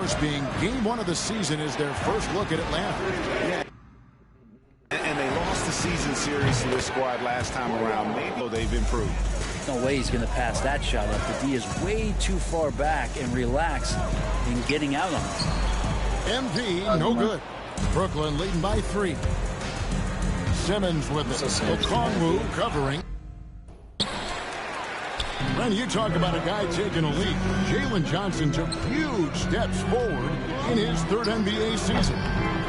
course, being game 1 of the season is their first look at Atlanta. And they lost the season series to this squad last time around. Maybe they've improved. No way he's going to pass that shot up. The D is way too far back and relaxed in getting out on it. MP, no good. Brooklyn leading by 3. Simmons with it. Okongwu covering. When you talk about a guy taking a lead, Jalen Johnson took huge steps forward in his 3rd NBA season.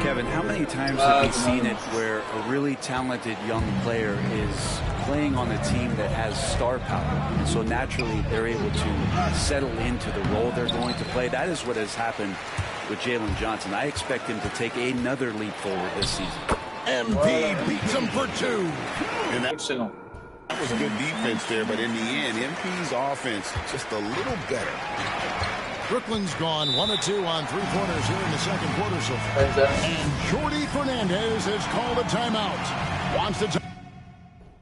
Kevin, how many times have we seen it where a really talented young player is playing on a team that has star power, and so naturally they're able to settle into the role they're going to play? That is what has happened with Jalen Johnson. I expect him to take another leap forward this season. MP beats him for 2. And that was a good defense there, but in the end, MP's offense just a little better. Brooklyn's gone 1 of 2 on 3-pointers here in the second quarter so far. And Jordi Fernandez has called a timeout. Wants to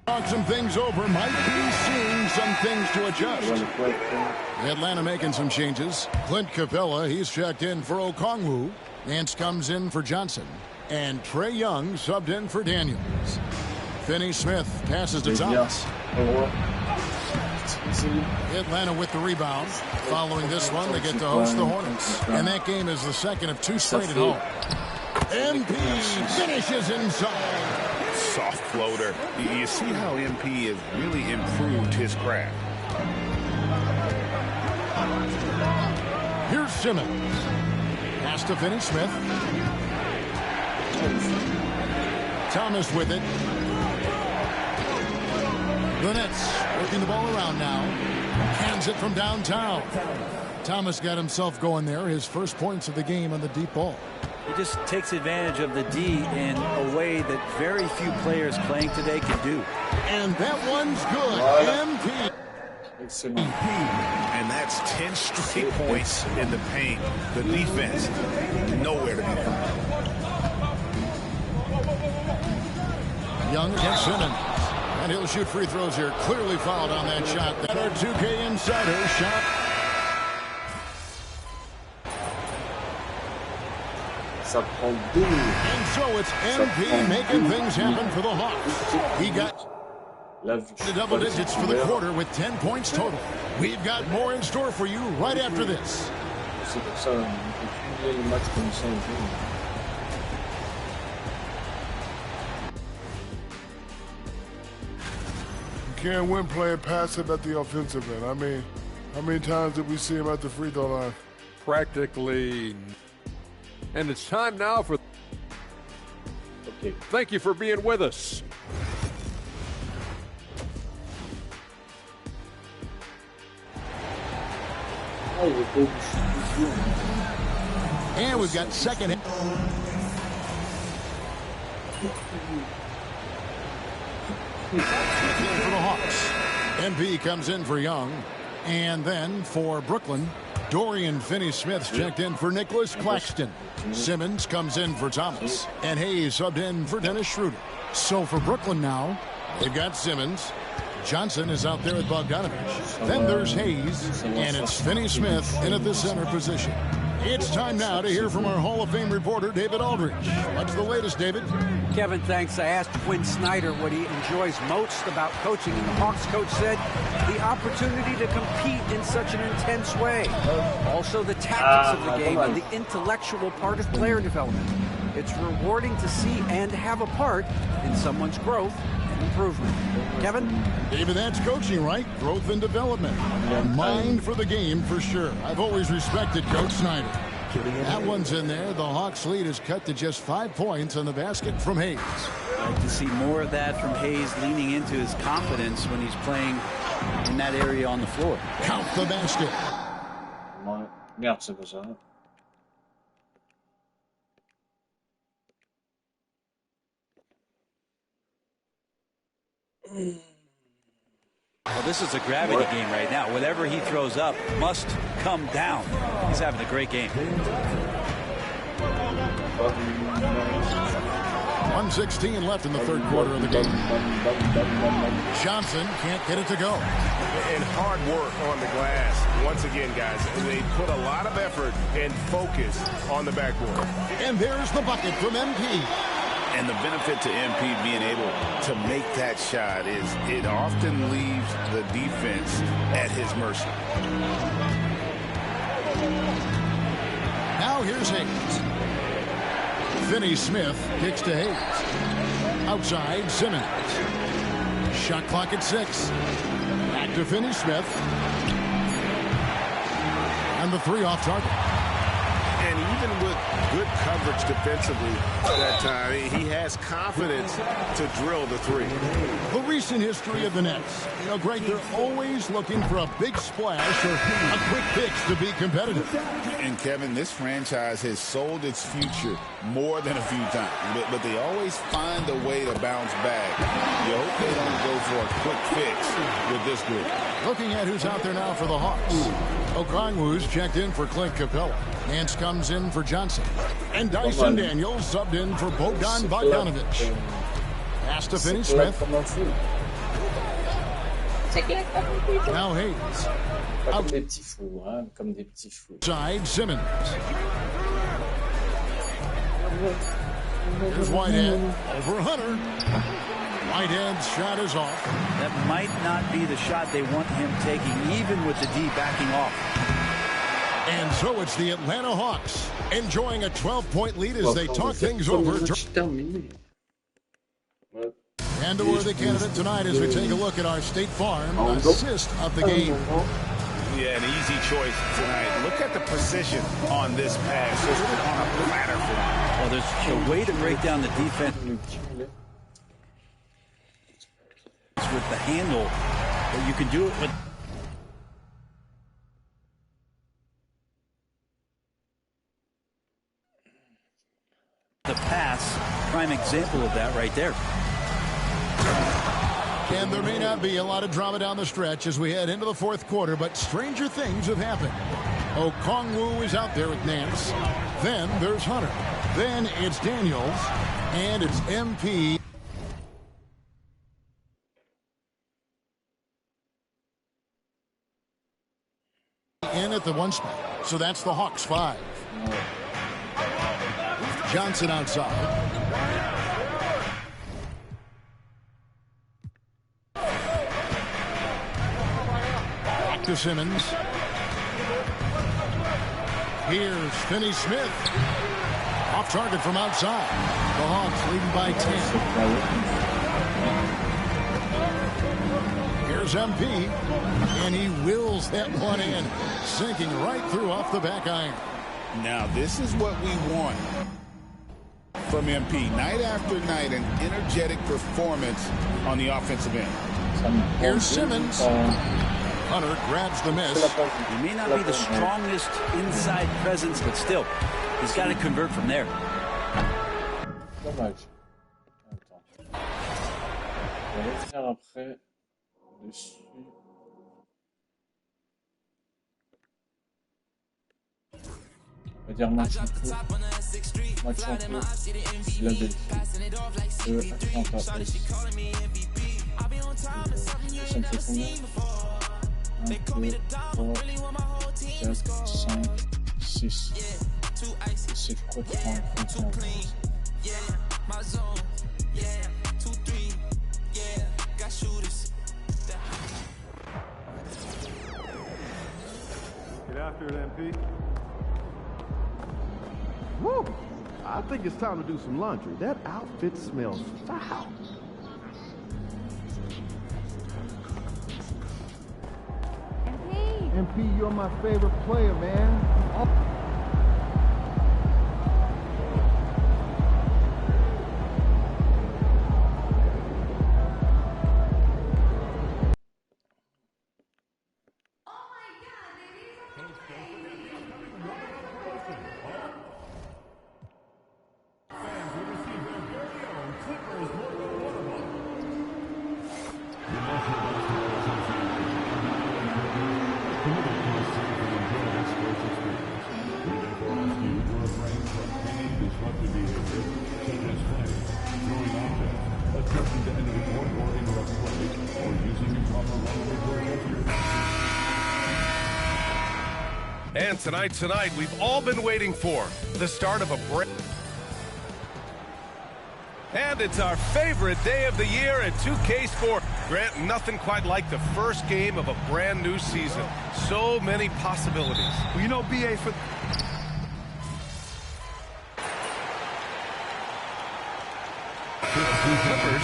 talk some things over. Might be seeing some things to adjust. Atlanta making some changes. Clint Capella, he's checked in for Okongwu. Nance comes in for Johnson. And Trae Young subbed in for Daniels. Finney Smith passes to Thomas. Atlanta with the rebound. Following this one, they get to host the Hornets. And that game is the second of 2 straight at home. MP finishes inside. Soft floater. You see how MP has really improved his craft. Here's Simmons. Pass to Finney Smith. Thomas with it. The Nets working the ball around now. Hands it from downtown. Thomas got himself going there. His first points of the game on the deep ball. He just takes advantage of the D in a way that very few players playing today can do. And that one's good. MP. And that's 10 straight points in the paint. The defense, nowhere to be found. Young against Simmons. And he'll shoot free throws here. Clearly fouled on that shot. That our 2K Insider shot. And so it's MP making things happen for the Hawks. He got the double digits for the quarter with 10 points total. We've got more in store for you right after this. Can't win playing passive at the offensive end. I mean, how many times did we see him at the free throw line? Practically. And it's time now for... Thank you for being with us. And we've got second. For the Hawks. MP comes in for Young. And then for Brooklyn, Dorian Finney-Smith's checked in for Nicholas Claxton. Simmons comes in for Thomas. And Hayes subbed in for Dennis Schroeder. So for Brooklyn now, they've got Simmons. Johnson is out there with Bogdanovich. Then there's Hayes. And it's Finney-Smith in at the center position. It's time now to hear from our Hall of Fame reporter, David Aldridge. What's the latest, David? Kevin, thanks. I asked Quinn Snyder what he enjoys most about coaching, and the Hawks coach said the opportunity to compete in such an intense way. Also, the tactics of the game and the intellectual part of player development. It's rewarding to see and have a part in someone's growth and improvement. Kevin? David, that's coaching, right? Growth and development. A mind for the game, for sure. I've always respected Coach Snyder. That one's in there. The Hawks lead is cut to just 5 points on the basket from Hayes. I'd like to see more of that from Hayes, leaning into his confidence when he's playing in that area on the floor. Count the basket. Well, this is a gravity game right now. Whatever he throws up must come down. He's having a great game. 1:16 left in the third quarter of the game. Johnson can't get it to go. And hard work on the glass. Once again, guys, they put a lot of effort and focus on the backboard. And there's the bucket from MP. And the benefit to MP being able to make that shot is it often leaves the defense at his mercy. Now here's Hayes. Finney Smith kicks to Hayes. Outside, Simmons. Shot clock at 6. Back to Finney Smith. And the 3 off target. And even with good coverage defensively at that time, he has confidence to drill the 3. The recent history of the Nets. You know, Greg, they're always looking for a big splash or a quick fix to be competitive. And, Kevin, this franchise has sold its future more than a few times. But they always find a way to bounce back. You hope they don't go for a quick fix with this group. Looking at who's out there now for the Hawks. Okongwu's checked in for Clint Capella. Nance comes in for Johnson. And Dyson Daniels subbed in for Bogdan Bogdanovic. Pass to Finney Smith. Now Hayes. Outside Simmons. Here's Whitehead over Hunter. Whitehead's shot is off. That might not be the shot they want him taking, even with the D backing off. And so it's the Atlanta Hawks enjoying a 12-point lead as they talk things over. And a worthy candidate tonight as we take a look at our State Farm assist of the game. Yeah, an easy choice tonight. Look at the precision on this pass. Just on a platter for him. Well, there's a way to break down the defense with the handle, but you can do it with the pass. Prime example of that right there. And there may not be a lot of drama down the stretch as we head into the fourth quarter, but stranger things have happened. Okongwu is out there with Nance. Then there's Hunter. Then it's Daniels. And it's MP. In at the 1 spot. So that's the Hawks 5. Johnson outside. To Simmons. Here's Finney Smith. Off target from outside. The Hawks leading by 10. Here's MP. And he wills that one in. Sinking right through off the back iron. Now, this is what we want from MP. Night after night, an energetic performance on the offensive end. Here's Simmons. Hunter grabs the miss. He may not be the strongest inside presence, but still, he's got to convert from there. On va dire match en cours, Philadelphie, Atlanta Hawks. Ça me fait combien? 1, 2, 3, 4, 5, 6. C'est quoi 31? Get after it, MP. Woo! I think it's time to do some laundry. That outfit smells foul. MP, you're my favorite player, man. tonight, we've all been waiting for the start of a break. And it's our favorite day of the year at 2K Sports. Grant, nothing quite like the first game of a brand new season. So many possibilities. Well, you know, BA, for Clippers,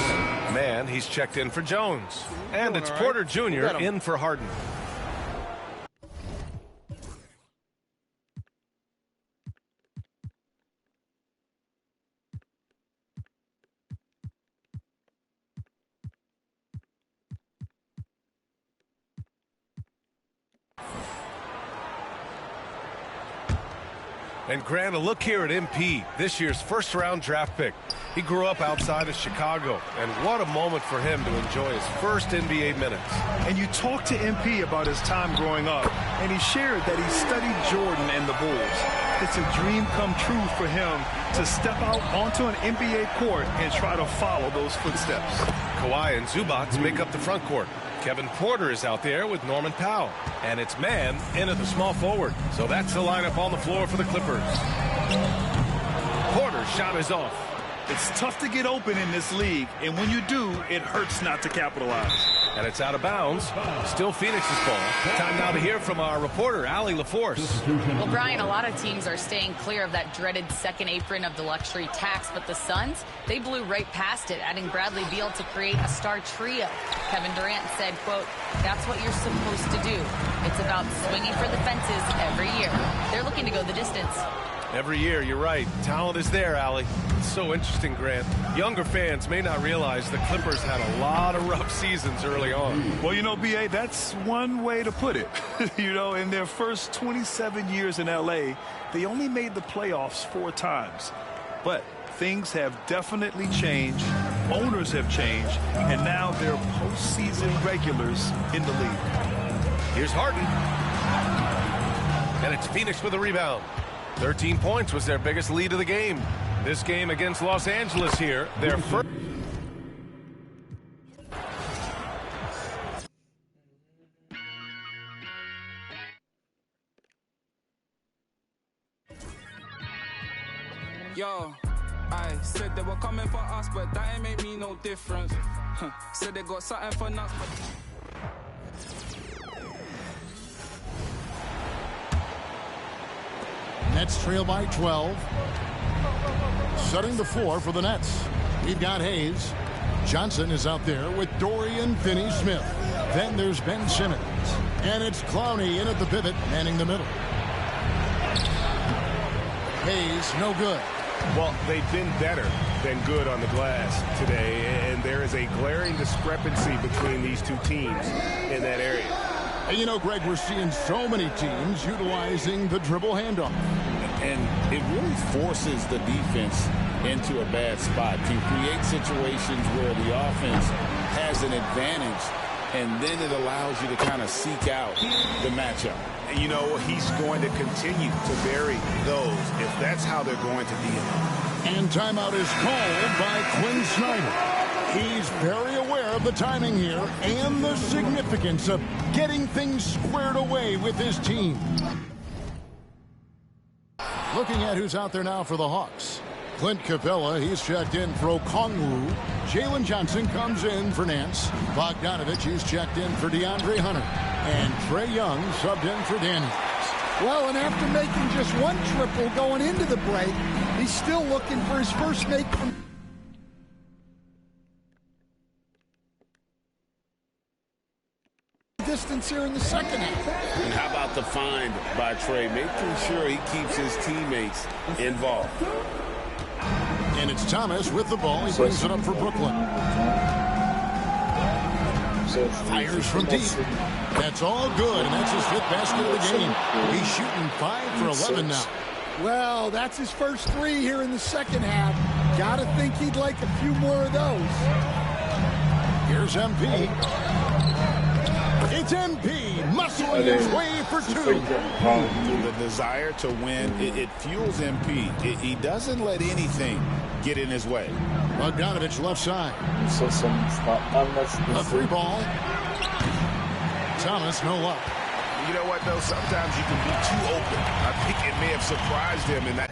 man, he's checked in for Jones. And it's Porter Jr. in for Harden. And Grant, a look here at MP, this year's first-round draft pick. He grew up outside of Chicago, and what a moment for him to enjoy his first NBA minutes. And you talked to MP about his time growing up, and he shared that he studied Jordan and the Bulls. It's a dream come true for him to step out onto an NBA court and try to follow those footsteps. Kawhi and Zubac make up the front court. Kevin Porter is out there with Norman Powell. And it's man in at the small forward. So that's the lineup on the floor for the Clippers. Porter's shot is off. It's tough to get open in this league, and when you do, it hurts not to capitalize. And it's out of bounds. Still Phoenix's ball. Time now to hear from our reporter, Allie LaForce. Well, Brian, a lot of teams are staying clear of that dreaded second apron of the luxury tax, but the Suns, they blew right past it, adding Bradley Beal to create a star trio. Kevin Durant said, quote, "That's what you're supposed to do. It's about swinging for the fences every year." They're looking to go the distance. Every year, you're right. Talent is there, Allie. It's so interesting, Grant. Younger fans may not realize the Clippers had a lot of rough seasons early on. Well, you know, BA, that's one way to put it. You know, in their first 27 years in L.A., they only made the playoffs 4 times. But things have definitely changed. Owners have changed. And now they're postseason regulars in the league. Here's Harden. And it's Phoenix with a rebound. 13 points was their biggest lead of the game. This game against Los Angeles here, their first. Yo, I said they were coming for us, but that ain't make me no difference. Said they got something for nuts, but... Nets trail by 12. Setting the floor for the Nets. We've got Hayes. Johnson is out there with Dorian Finney-Smith. Then there's Ben Simmons. And it's Clowney in at the pivot, manning the middle. Hayes, no good. Well, they've been better than good on the glass today, and there is a glaring discrepancy between these two teams in that area. And you know, Greg, we're seeing so many teams utilizing the dribble handoff. And it really forces the defense into a bad spot to create situations where the offense has an advantage, and then it allows you to kind of seek out the matchup. And you know, he's going to continue to vary those if that's how they're going to deal. And timeout is called by Quinn Snyder. He's very aware of the timing here and the significance of getting things squared away with his team. Looking at who's out there now for the Hawks. Clint Capella, he's checked in for Okongwu. Jalen Johnson comes in for Nance. Bogdanovich, he's checked in for DeAndre Hunter. And Trae Young subbed in for Daniels. Well, and after making just one triple going into the break, he's still looking for his first make from... distance here in the second half. And how about the find by Trae, making sure he keeps his teammates involved. And it's Thomas with the ball. He brings it up for Brooklyn. Fires from deep. That's all good, and that's his 5th basket of the game. He's shooting 5 for 11 now. Well, that's his first 3 here in the second half. Gotta think he'd like a few more of those. Here's MP. It's MP muscling his way for 2. The desire to win, it fuels MP. He doesn't let anything get in his way. Bogdanovich left side. A 3 ball. Thomas, no luck. You know what, though? Sometimes you can be too open. I think it may have surprised him in that.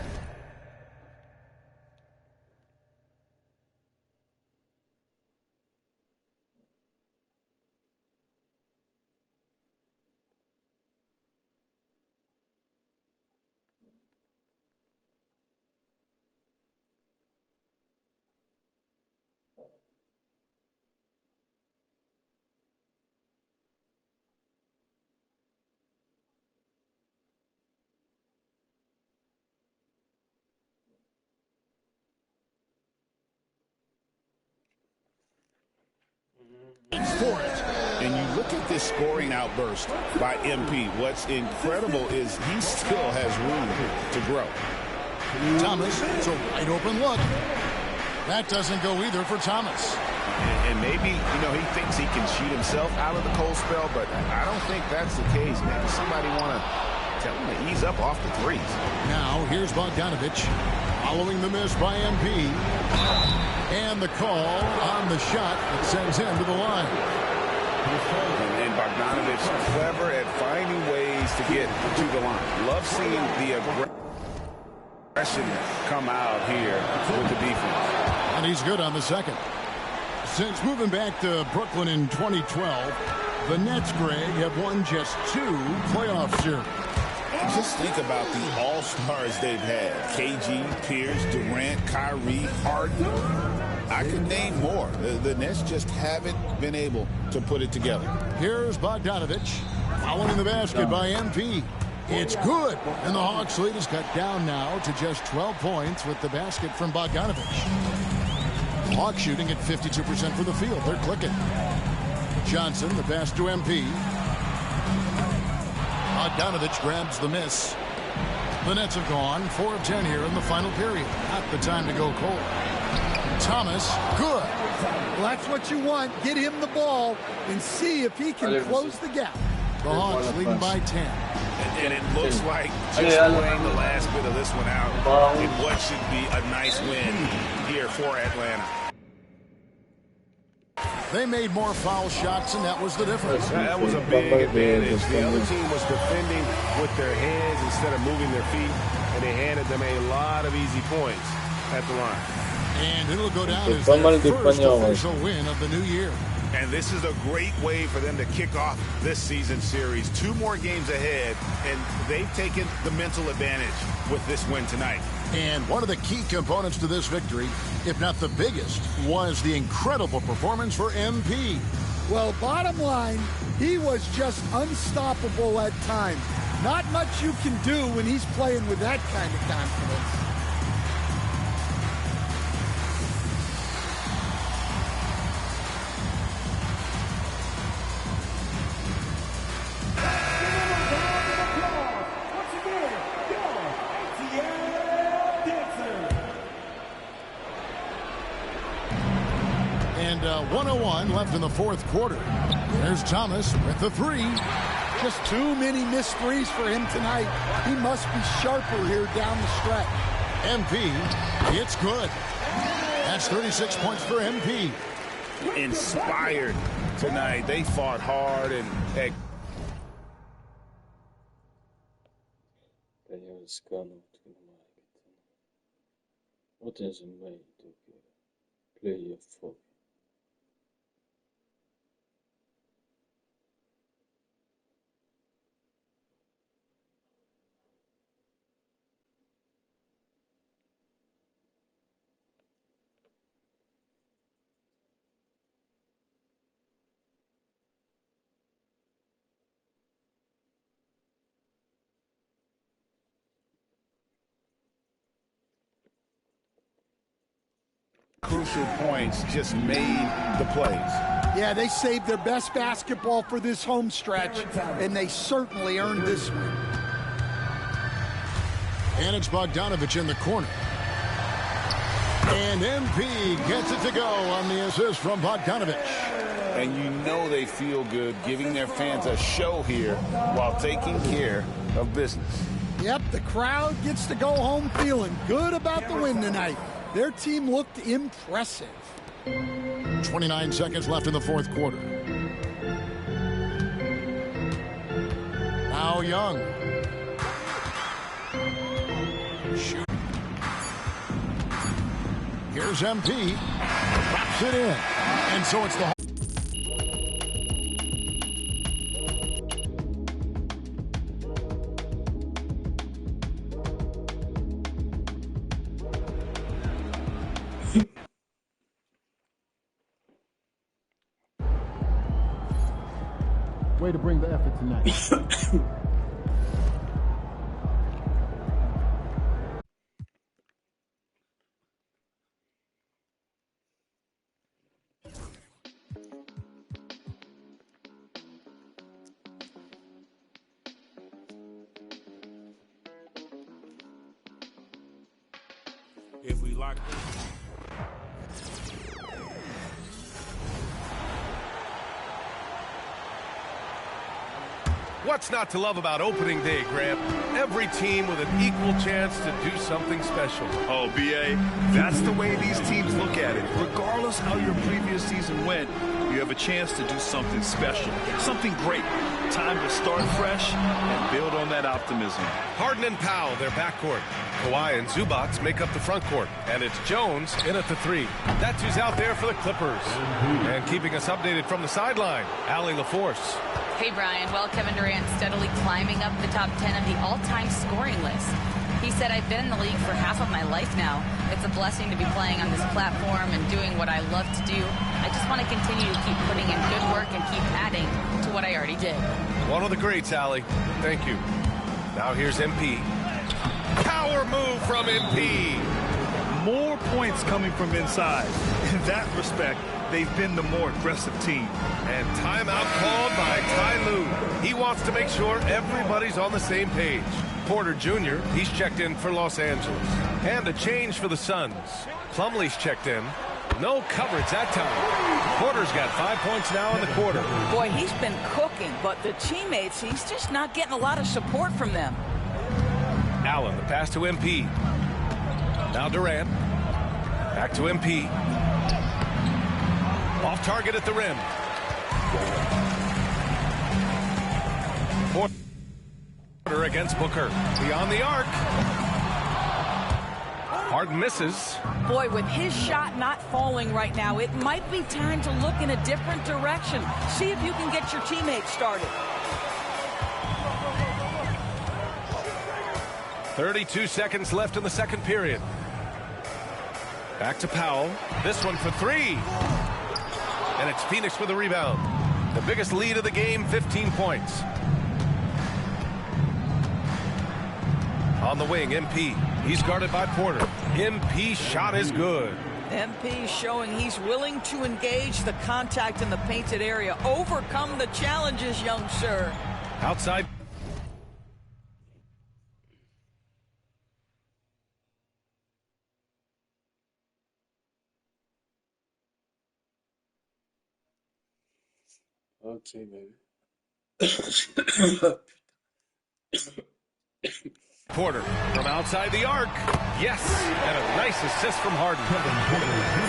For it. And you look at this scoring outburst by MP. What's incredible is he still has room to grow. Thomas, it's a wide open look. That doesn't go either for Thomas. And maybe, you know, he thinks he can shoot himself out of the cold spell, but I don't think that's the case. Maybe somebody want to tell him to ease up off the threes. Now, here's Bogdanovich following the miss by MP. And the call on the shot that sends him to the line. And Bogdanovich clever at finding ways to get to the line. Love seeing the aggression come out here with the defense. And he's good on the second. Since moving back to Brooklyn in 2012, the Nets, Greg, have won just 2 playoff series. Just think about the all-stars they've had. KG, Pierce, Durant, Kyrie, Harden. I could name more. The Nets just haven't been able to put it together. Here's Bogdanovich following the basket by MP. It's good. And the Hawks lead is cut down now to just 12 points with the basket from Bogdanovich. Hawks shooting at 52% from the field. They're clicking. Johnson, the pass to MP. Bogdanovich grabs the miss. The Nets have gone 4 of 10 here in the final period. Not the time to go cold. Thomas, good. Well, that's what you want. Get him the ball and see if he can close the gap. The Hawks leading by 10. And it looks like just playing the last bit of this one out in what should be a nice win here for Atlanta. They made more foul shots, and that was the difference. That was a big advantage. The other team was defending with their hands instead of moving their feet, and they handed them a lot of easy points at the line. And it'll go down as their first official win of the new year. And this is a great way for them to kick off this season series. 2 more games ahead, and they've taken the mental advantage with this win tonight. And one of the key components to this victory, if not the biggest, was the incredible performance for MP. Well, bottom line, he was just unstoppable at times. Not much you can do when he's playing with that kind of confidence. And 1:01 left in the fourth quarter. There's Thomas with the 3. Just too many missed threes for him tonight. He must be sharper here down the stretch. MP, it's good. That's 36 points for MP. Inspired tonight. They fought hard and heck. What is a way to play a football? Crucial points just made the plays. Yeah, they saved their best basketball for this home stretch, and they certainly earned this one. And it's Bogdanovich in the corner. And MP gets it to go on the assist from Bogdanovich. And you know they feel good giving their fans a show here while taking care of business. Yep, the crowd gets to go home feeling good about the win tonight. Their team looked impressive. 29 seconds left in the fourth quarter. Now Young. Shoot. Here's MP. Drops it in. And so it's the... Way to bring the effort tonight. If we lock What's not to love about opening day, Grant? Every team with an equal chance to do something special. Oh, B.A., that's the way these teams look at it. Regardless how your previous season went, you have a chance to do something special, something great. Time to start fresh and build on that optimism. Harden and Powell, their backcourt. Kawhi and Zubac make up the front court. And it's Jones in at the 3. That's who's out there for the Clippers. And keeping us updated from the sideline, Allie LaForce. Hey, Brian. Well, Kevin Durant steadily climbing up the top 10 of the all-time scoring list. He said, I've been in the league for half of my life now. It's a blessing to be playing on this platform and doing what I love to do. I just want to continue to keep putting in good work and keep adding to what I already did. One of the greats, Allie. Thank you. Now here's MP. Power move from MP. More points coming from inside. In that respect, they've been the more aggressive team. And timeout called by Ty Lue. He wants to make sure everybody's on the same page. Porter Jr., he's checked in for Los Angeles. And a change for the Suns. Plumlee's checked in. No coverage that time. Porter's got 5 points now in the quarter. Boy, he's been cooking, but the teammates, he's just not getting a lot of support from them. Allen, the pass to MP. Now Durant. Back to MP. Off target at the rim. Porter against Booker. Beyond the arc. Harden misses. Boy, with his shot not falling right now, it might be time to look in a different direction. See if you can get your teammates started. 32 seconds left in the second period. Back to Powell. This one for 3. And it's Phoenix with a rebound. The biggest lead of the game, 15 points. On the wing, MP. He's guarded by Porter. MP shot is good. MP showing he's willing to engage the contact in the painted area. Overcome the challenges, young sir. Outside. Okay, maybe. Porter from outside the arc. Yes, and a nice assist from Harden.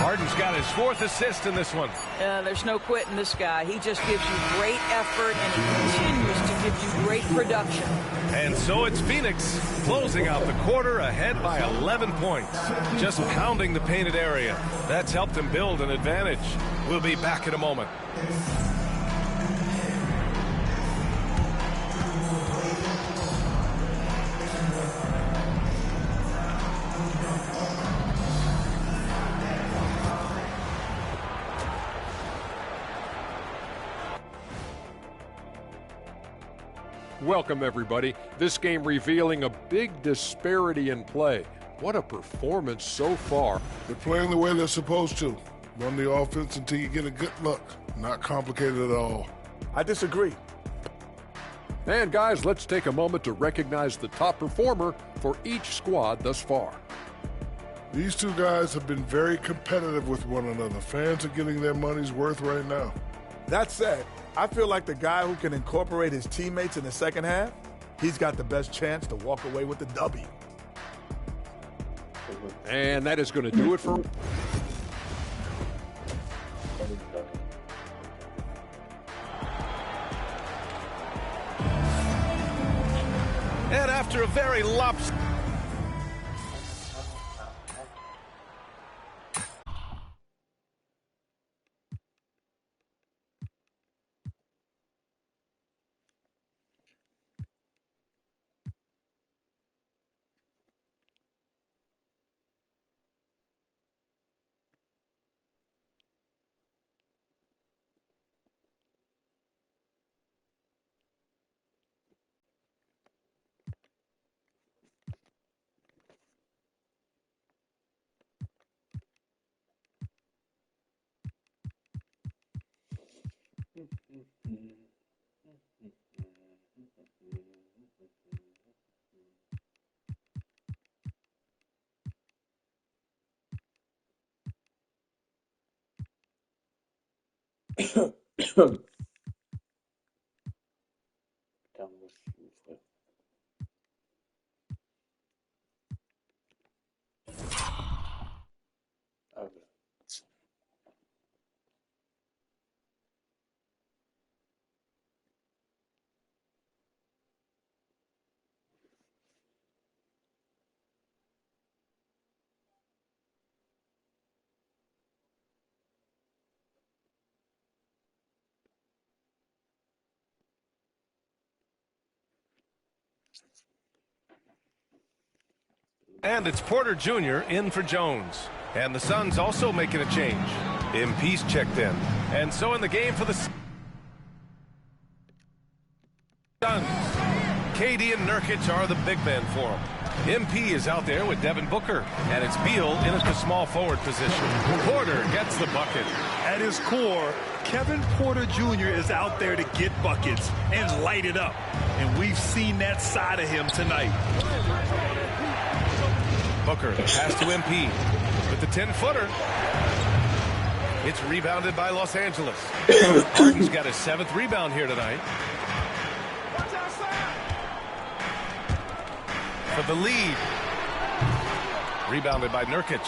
Harden's got his 4th assist in this one. There's no quitting this guy. He just gives you great effort, and he continues to give you great production. And so it's Phoenix closing out the quarter ahead by 11 points. Just pounding the painted area. That's helped him build an advantage. We'll be back in a moment. Welcome, everybody. This game revealing a big disparity in play. What a performance so far. They're playing the way they're supposed to. Run the offense until you get a good look. Not complicated at all. I disagree. And guys, let's take a moment to recognize the top performer for each squad thus far. These two guys have been very competitive with one another. Fans are getting their money's worth right now. That said, I feel like the guy who can incorporate his teammates in the second half, he's got the best chance to walk away with the W. And that is going to do it for... after a very lopsided. And it's Porter Jr. in for Jones. And the Suns also making a change. MP's checked in. And so in the game for the Suns, KD and Nurkic are the big men for him. MP is out there with Devin Booker. And it's Beal in at the small forward position. Porter gets the bucket. At his core, Kevin Porter Jr. is out there to get buckets and light it up. And we've seen that side of him tonight. Booker, pass to MP with the 10-footer. It's rebounded by Los Angeles. Harden's got his 7th rebound here tonight. For the lead. Rebounded by Nurkic.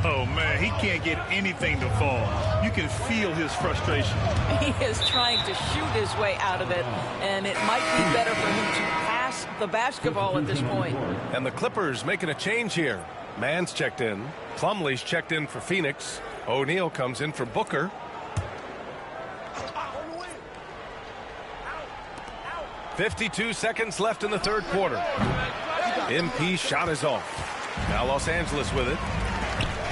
Oh, man, he can't get anything to fall. You can feel his frustration. He is trying to shoot his way out of it, and it might be better for him to pass the basketball at this point. And the Clippers making a change here. Mann's checked in. Plumlee's checked in for Phoenix. O'Neal comes in for Booker. .52 seconds left in the third quarter. MP shot is off. Now Los Angeles with it.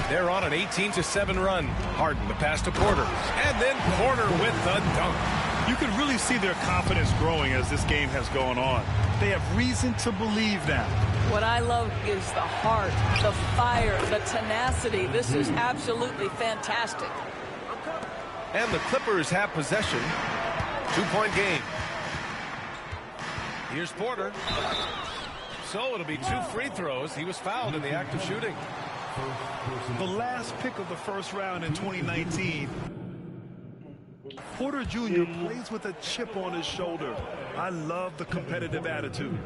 They're on an 18-7 run. Harden the pass to Porter. And then Porter with the dunk. You can really see their confidence growing as this game has gone on. They have reason to believe now. What I love is the heart, the fire, the tenacity. This is absolutely fantastic. And the Clippers have possession. 2-point game. Here's Porter. So it'll be 2 free throws. He was fouled in the act of shooting. The last pick of the first round in 2019. Porter Jr. plays with a chip on his shoulder. I love the competitive attitude.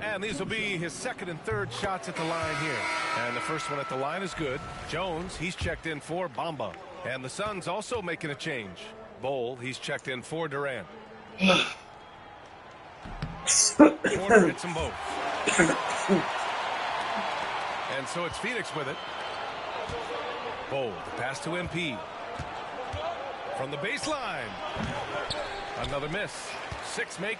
And these will be his 2nd and 3rd shots at the line here. And the first one at the line is good. Jones, he's checked in for Bamba. And the Suns also making a change. Bol, he's checked in for Durant. Porter hits them both. And so it's Phoenix with it. Bol, the pass to MP. From the baseline. Another miss. 6 make.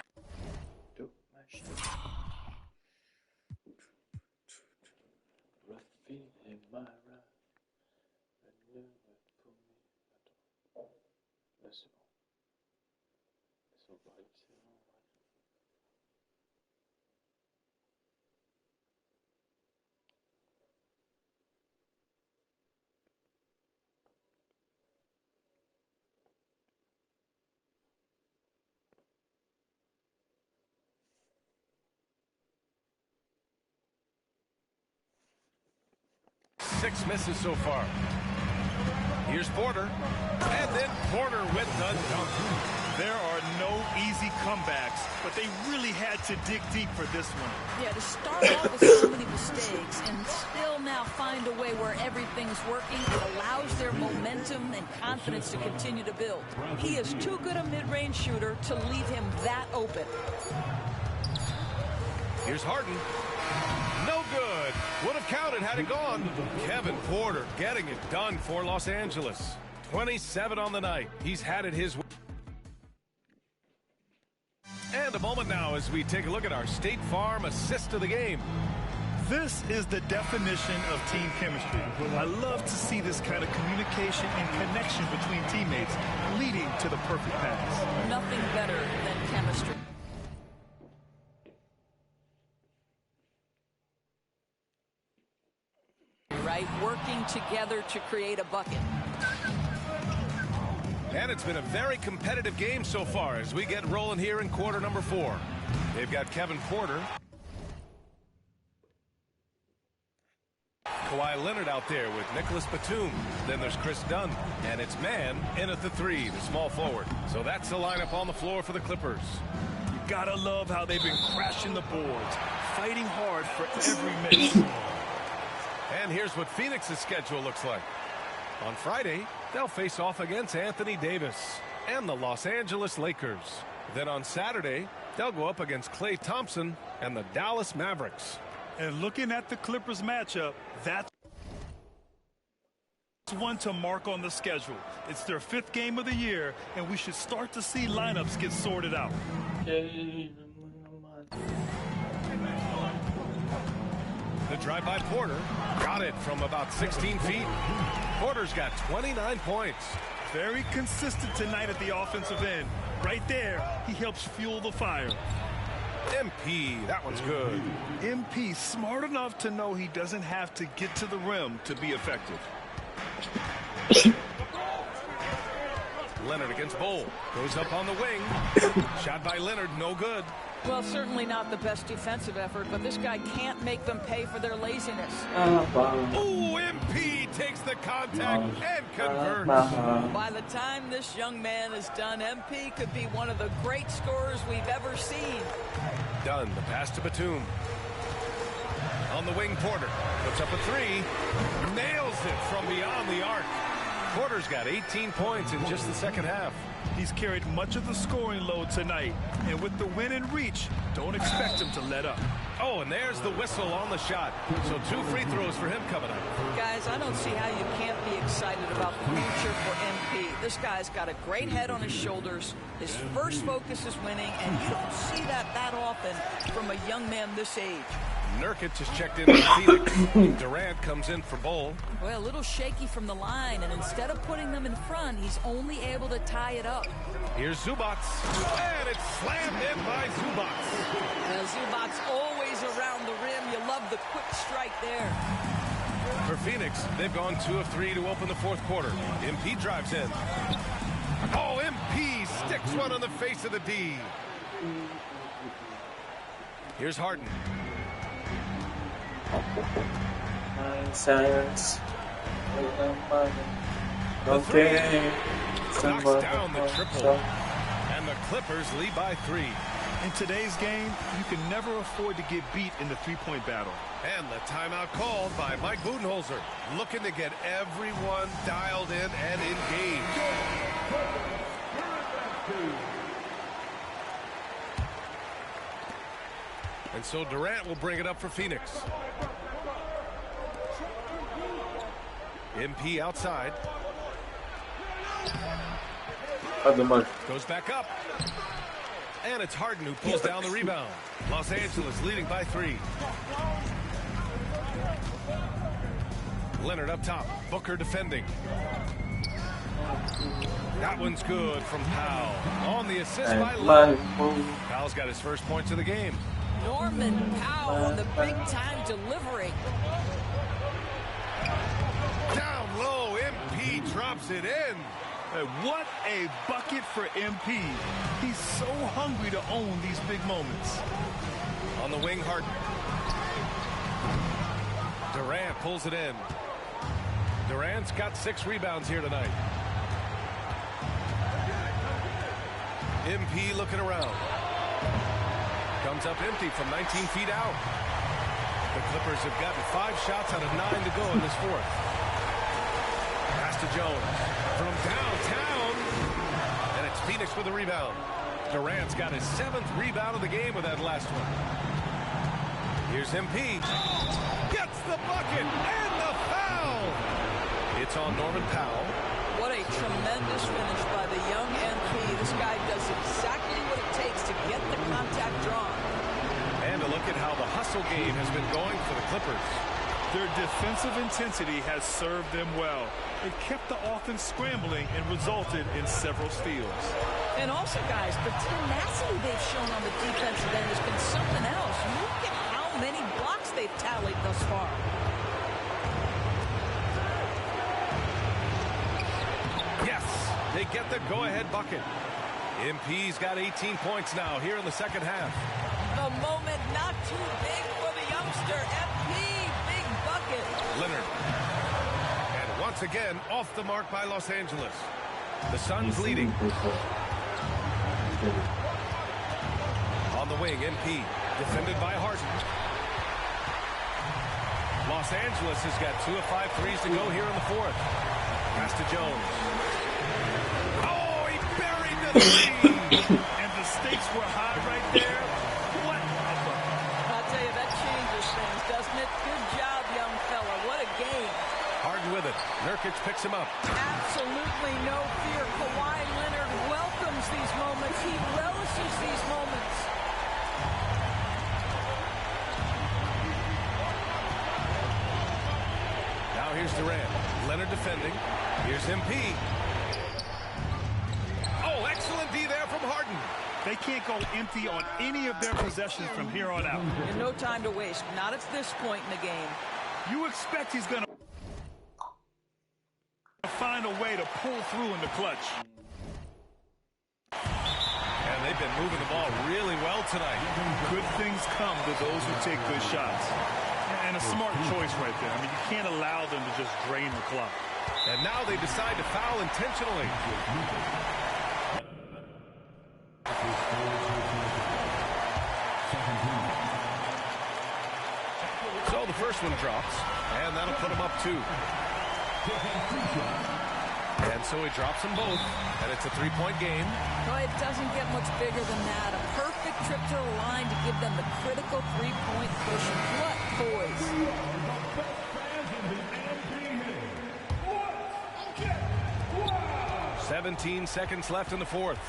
Six misses so far. Here's Porter. And then Porter with the dunk. There are no easy comebacks, but they really had to dig deep for this one. Yeah, to start off with so many mistakes and still now find a way where everything's working, it allows their momentum and confidence to continue to build. He is too good a mid-range shooter to leave him that open. Here's Harden. No good. Would have counted had it gone. Kevin Porter getting it done for Los Angeles. 27 on the night. He's had it his way. And a moment now as we take a look at our State Farm assist of the game. This is the definition of team chemistry. I love to see this kind of communication and connection between teammates leading to the perfect pass. Nothing better than chemistry. Right, working together to create a bucket. And it's been a very competitive game so far as we get rolling here in quarter number 4. They've got Kevin Porter. Kawhi Leonard out there with Nicholas Batum. Then there's Chris Dunn. And it's Mann in at the 3, the small forward. So that's the lineup on the floor for the Clippers. You gotta love how they've been crashing the boards, fighting hard for every miss. And here's what Phoenix's schedule looks like. On Friday, they'll face off against Anthony Davis and the Los Angeles Lakers. Then on Saturday, they'll go up against Klay Thompson and the Dallas Mavericks. And looking at the Clippers matchup, that's one to mark on the schedule. It's their 5th game of the year, and we should start to see lineups get sorted out. The drive by Porter. Got it from about 16 feet. Porter's got 29 points. Very consistent tonight at the offensive end. Right there, he helps fuel the fire. MP, that one's good. MP, smart enough to know he doesn't have to get to the rim to be effective. Leonard against Bol. Goes up on the wing. Shot by Leonard, no good. Well, certainly not the best defensive effort, but this guy can't make them pay for their laziness. Ooh, MP takes the contact and converts. By the time this young man is done, MP could be one of the great scorers we've ever seen. Done. The pass to Batum. On the wing, Porter puts up a 3. Nails it from beyond the arc. Porter's got 18 points in just the second half. He's carried much of the scoring load tonight, and with the win and reach, don't expect him to let up. Oh, and there's the whistle on the shot. So 2 free throws for him coming up. Guys, I don't see how you can't be excited about the future for MP. This guy's got a great head on his shoulders. His first focus is winning, and you don't see that often from a young man this age. Nurkic has checked in for Phoenix. Durant comes in for Bol. Well, a little shaky from the line, and instead of putting them in front, he's only able to tie it up. Here's Zubac, and it's slammed in by Zubac. Zubac's always around the rim. You love the quick strike there. For Phoenix, they've gone 2 of 3 to open the 4th quarter. MP drives in. Oh, MP sticks one on the face of the D. Here's Harden. Science. Okay. Knocks down the triple. And the Clippers lead by 3. In today's game, you can never afford to get beat in the three-point battle. And the timeout called by Mike Budenholzer, looking to get everyone dialed in and engaged. And so Durant will bring it up for Phoenix. MP outside. Goes back up. And it's Harden who pulls down the rebound. Los Angeles leading by 3. Leonard up top. Booker defending. That one's good from Powell. On the assist by Leonard. Powell's got his first points of the game. Norman Powell on the big-time delivery. Down low, MP drops it in. What a bucket for MP. He's so hungry to own these big moments. On the wing, Harden. Durant pulls it in. Durant's got 6 rebounds here tonight. MP looking around. Comes up empty from 19 feet out. The Clippers have gotten 5 shots out of 9 to go in this 4th. Pass to Jones from downtown. And it's Phoenix with the rebound. Durant's got his 7th rebound of the game with that last one. Here's MP. Gets the bucket and the foul. It's on Norman Powell. What a tremendous finish by the young MP. This guy does exactly what it takes to get the contact drawn. And a look at how the hustle game has been going for the Clippers. Their defensive intensity has served them well. It kept the offense scrambling and resulted in several steals. And also, guys, the tenacity they've shown on the defensive end has been something else. Look at how many blocks they've tallied thus far. Yes, they get the go-ahead bucket. MP's got 18 points now here in the second half. The moment not too big for the youngster. MP, big bucket. Leonard. And once again, off the mark by Los Angeles. The Suns leading. On the wing, MP. Defended by Harden. Los Angeles has got 2 of 5 threes to go here in the fourth. Pass to Jones. Oh, he buried the three. And the stakes were high right there. What a bucket. I'll tell you, that changes things, doesn't it? Good job, young fella. What a game. Harden with it. Nurkic picks him up. Absolutely no fear. Kawhi Leonard welcomes these moments. He relishes these moments. Now here's Durant. Leonard defending. Here's MP. Oh, excellent D there from Harden. They can't go empty on any of their possessions from here on out. And no time to waste. Not at this point in the game. You expect he's going to find a way to pull through in the clutch. And they've been moving the ball really well tonight. Good things come to those who take good shots. And a smart choice right there. I mean, you can't allow them to just drain the clock. And now they decide to foul intentionally. So the first one drops, and that'll put him up 2. And so he drops them both, and it's a 3-point game. No, it doesn't get much bigger than that. A perfect trip to the line to give them the critical 3-point push. What poise. 17 seconds left in the fourth.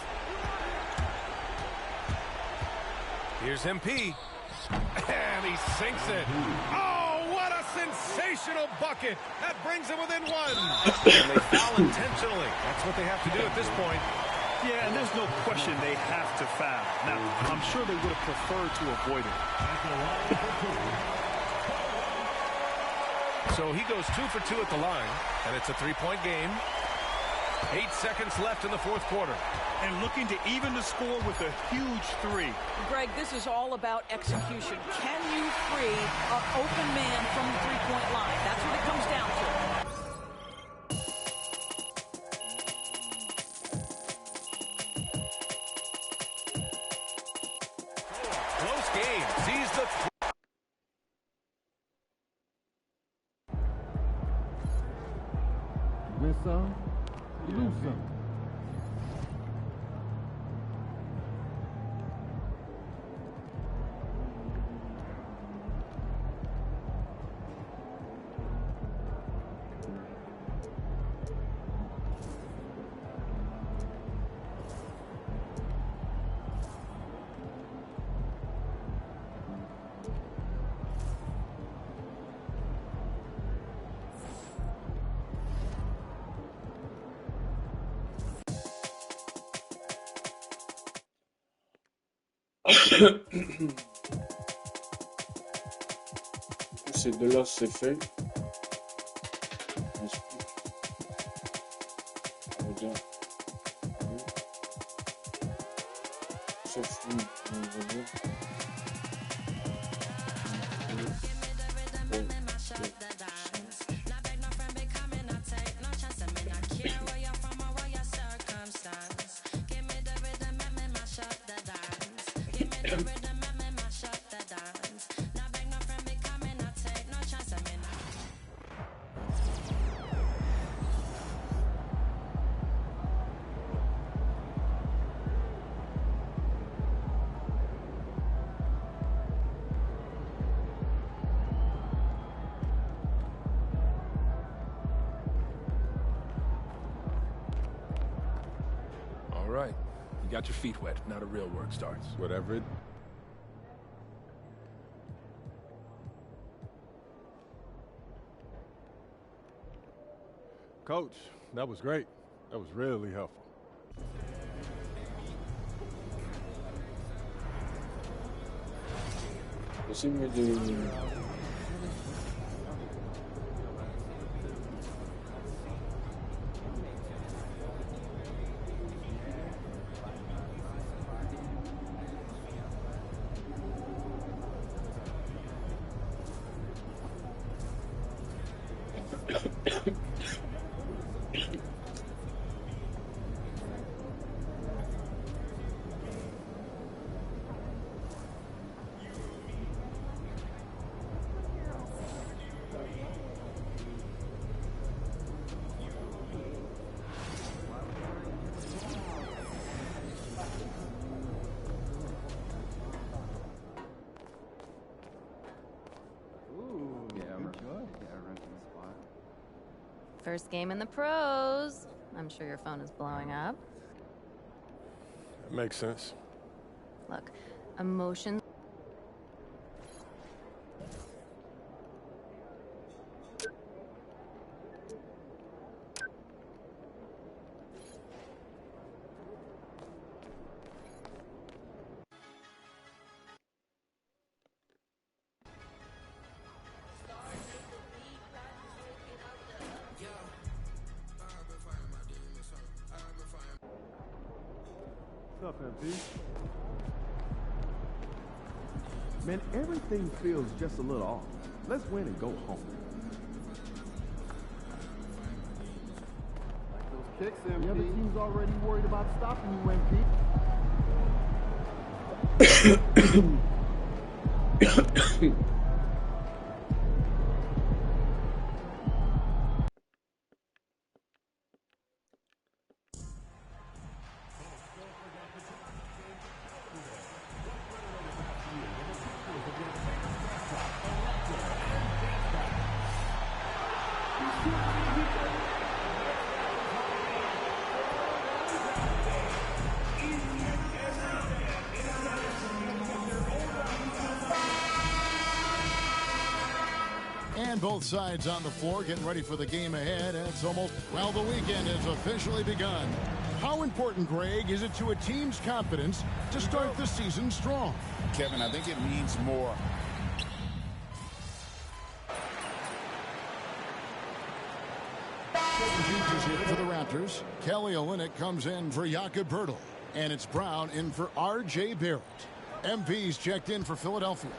Here's MP. And he sinks it. Oh, what a sensational bucket. That brings him within 1. And they foul intentionally. That's what they have to do at this point. Yeah, and there's no question they have to foul. Now, I'm sure they would have preferred to avoid it. So he goes 2 for 2 at the line, and it's a 3-point game. 8 seconds left in the fourth quarter. And looking to even the score with a huge 3. Greg, this is all about execution. Can you free an open man from the 3-point line? That's what it comes down to. Close game. Sees the... Win some, you lose some. Ces deux-là, c'est fait. Ensuite, on va dire, sauf lui, on va dire. right. You got your feet wet. Now the real work starts. Whatever it... Coach, that was great. That was really helpful. First game in the pros. I'm sure your phone is blowing up. That makes sense. Look, emotions. What's up, MP? Man, everything feels just a little off. Let's win and go home. Like those kicks, MP. The other team's already worried about stopping you, MP. And both sides on the floor getting ready for the game ahead. And it's almost, well, the weekend has officially begun. How important, Greg, is it to a team's confidence to start the season strong? Kevin, I think it means more. Is here for the Raptors. Kelly Olynyk comes in for Jakob Poeltl. And it's Brown in for R.J. Barrett. MP's checked in for Philadelphia.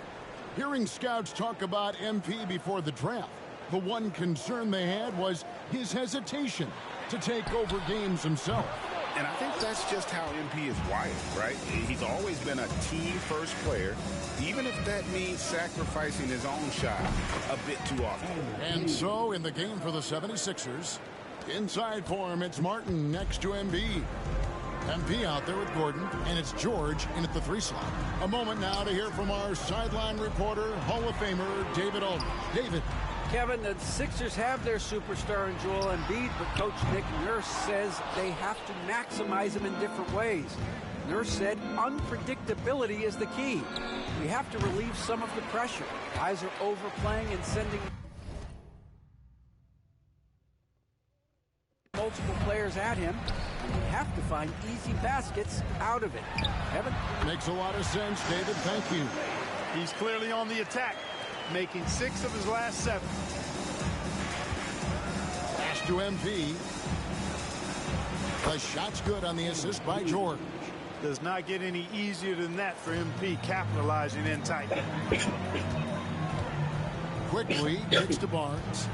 Hearing scouts talk about MP before the draft, the one concern they had was his hesitation to take over games himself. And I think that's just how MP is wired, right? He's always been a team-first player, even if that means sacrificing his own shot a bit too often. And so, in the game for the 76ers, inside for him, it's Martin next to Embiid. MP out there with Gordon, and it's George in at the 3 slot. A moment now to hear from our sideline reporter, Hall of Famer David Aldridge. David. Kevin, the Sixers have their superstar in Joel Embiid, but Coach Nick Nurse says they have to maximize him in different ways. Nurse said unpredictability is the key. We have to relieve some of the pressure. Guys are overplaying and sending multiple players at him, and we have to find easy baskets out of it. Kevin? Makes a lot of sense, David. Thank you. He's clearly on the attack, making 6 of his last 7. Pass to MP. The shot's good on the assist by George. Does not get any easier than that for MP, capitalizing in tight. Quickly gets to Barnes.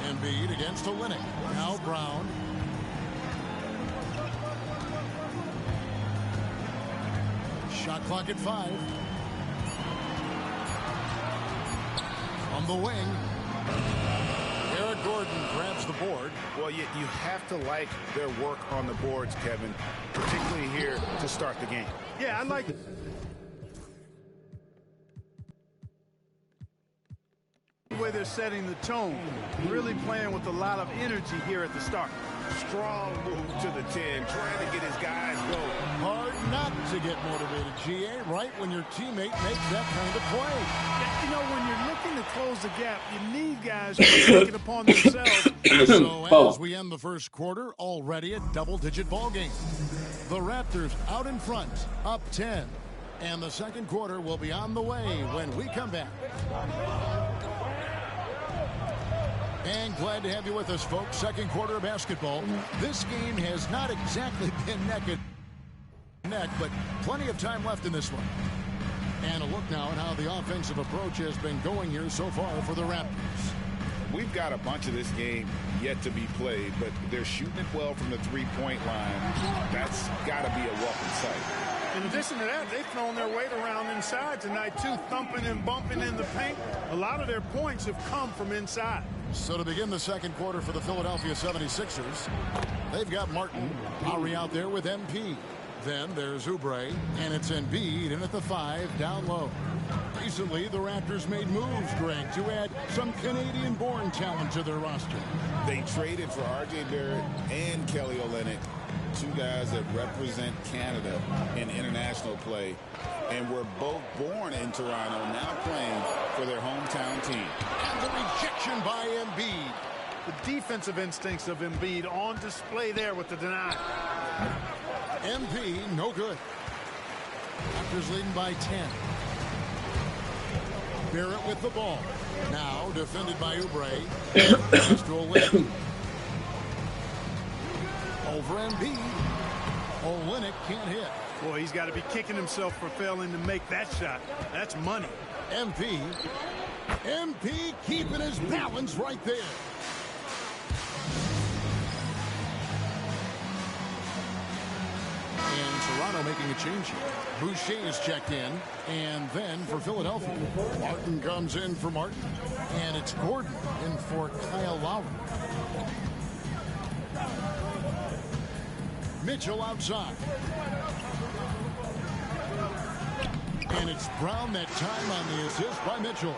Embiid against Olynyk. Now Brown. Shot clock at 5. On the wing. Eric Gordon grabs the board. Well, you have to like their work on the boards, Kevin, particularly here to start the game. Yeah, I like it. The way they're setting the tone, really playing with a lot of energy here at the start. Strong move to the 10, trying to get his guys going. Hard not to get motivated, GA, right when your teammate makes that kind of play. Yeah, you know, when you're looking to close the gap, you need guys who take it upon themselves. So as we end the first quarter, already a double-digit ball game. The Raptors out in front, up 10. And the second quarter will be on the way when we come back. And glad to have you with us, folks. Second quarter of basketball. This game has not exactly been neck and neck, but plenty of time left in this one. And a look now at how the offensive approach has been going here so far for the Raptors. We've got a bunch of this game yet to be played, but they're shooting it well from the three-point line. That's got to be a welcome sight. In addition to that, they've thrown their weight around inside tonight, too, thumping and bumping in the paint. A lot of their points have come from inside. So to begin the second quarter for the Philadelphia 76ers, they've got Martin, Lowry out there with MP. Then there's Oubre, and it's Embiid in at the 5 down low. Recently, the Raptors made moves, Greg, to add some Canadian-born talent to their roster. They traded for R.J. Barrett and Kelly Olynyk, two guys that represent Canada in international play, and were both born in Toronto, now playing for their hometown team. And the rejection by Embiid. The defensive instincts of Embiid on display there with the deny. MP, no good. Raptors leading by 10. Barrett with the ball. Now defended by Oubre. Pass to Olynyk. Over Embiid. Olynyk can't hit. Boy, he's got to be kicking himself for failing to make that shot. That's money. MP keeping his balance right there. And Toronto making a change here. Boucher is checked in. And then for Philadelphia, Martin comes in for Martin. And it's Gordon in for Kyle Lowry. Mitchell outside. And it's Brown that time on the assist by Mitchell.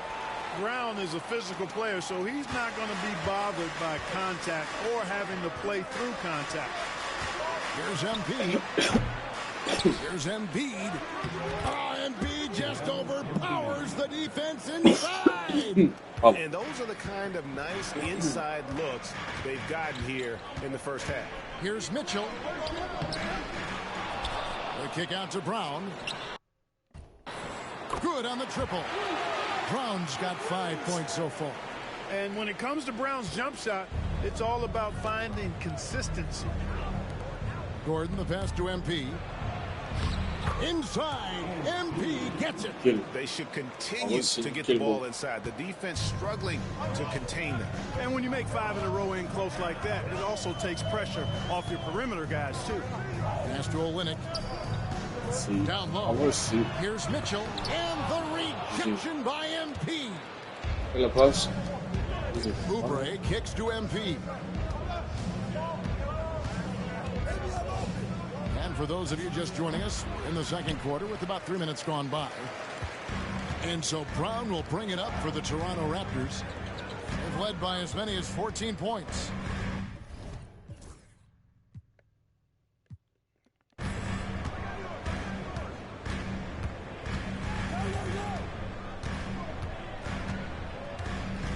Brown is a physical player, so he's not going to be bothered by contact or having to play through contact. Here's MP. Here's Embiid. Oh, Embiid just overpowers the defense inside. And those are the kind of nice inside looks they've gotten here in the first half. Here's Mitchell. The kick out to Brown. Good on the triple. Brown's got 5 points so far. And when it comes to Brown's jump shot, it's all about finding consistency. Gordon, the pass to MP. Inside, MP gets it. They should continue to get the ball inside. The defense struggling to contain them. And when you make 5 in a row in close like that, it also takes pressure off your perimeter guys, too. Pass to Olynyk. Down low. Here's Mitchell. And the rejection by MP. Oubre kicks to MP. And for those of you just joining us, in the second quarter with about 3 minutes gone by. And so Brown will bring it up for the Toronto Raptors. They've led by as many as 14 points.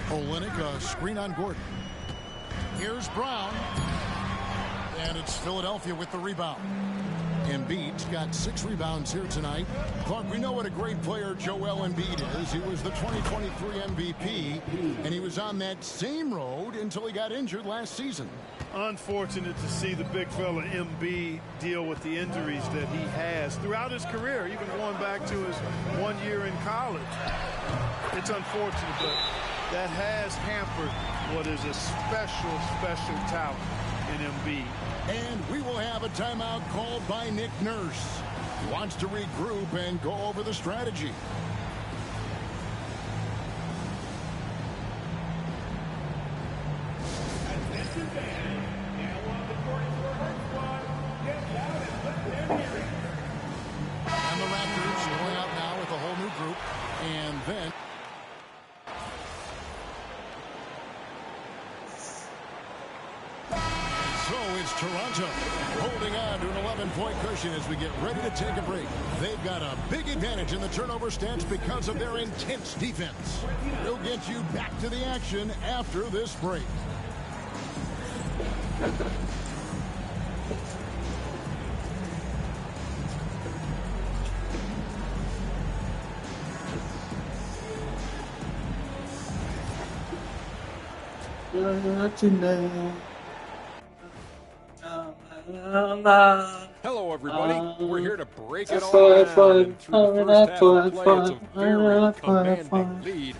Olynyk, a screen on Gordon. Here's Brown. And it's Philadelphia with the rebound. Embiid's got 6 rebounds here tonight. Clark, we know what a great player Joel Embiid is. He was the 2023 MVP, and he was on that same road until he got injured last season. Unfortunate to see the big fella Embiid deal with the injuries that he has throughout his career, even going back to his 1 year in college. It's unfortunate, but that has hampered what is a special talent in Embiid. And we will have a timeout called by Nick Nurse. He wants to regroup and go over the strategy. And the Raptors going out now with a whole new group. And then so it's Toronto holding on to an 11-point cushion as we get ready to take a break. They've got a big advantage in the turnover stats because of their intense defense. We'll get you back to the action after this break. Hello, everybody. We're here to break it all down. And through the first half of play, it's a very commanding lead.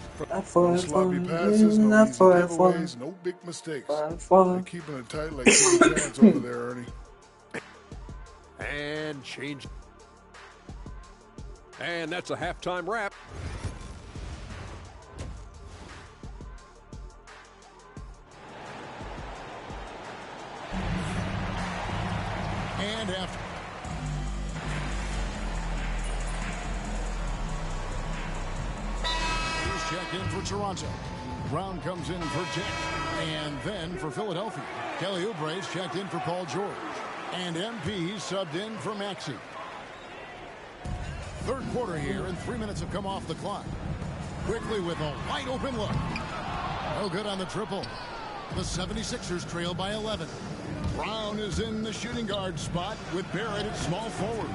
No sloppy passes, no easy giveaways, no big mistakes. They're keeping it tight like King Chance over there, Ernie. And change. And that's a halftime wrap. And after. Here's check in for Toronto. Brown comes in for Jet. And then for Philadelphia, Kelly Oubre's checked in for Paul George. And MP subbed in for Maxey. Third quarter here, and 3 minutes have come off the clock. Quickly with a wide open look. No good on the triple. The 76ers trail by 11. Brown is in the shooting guard spot with Barrett at small forward.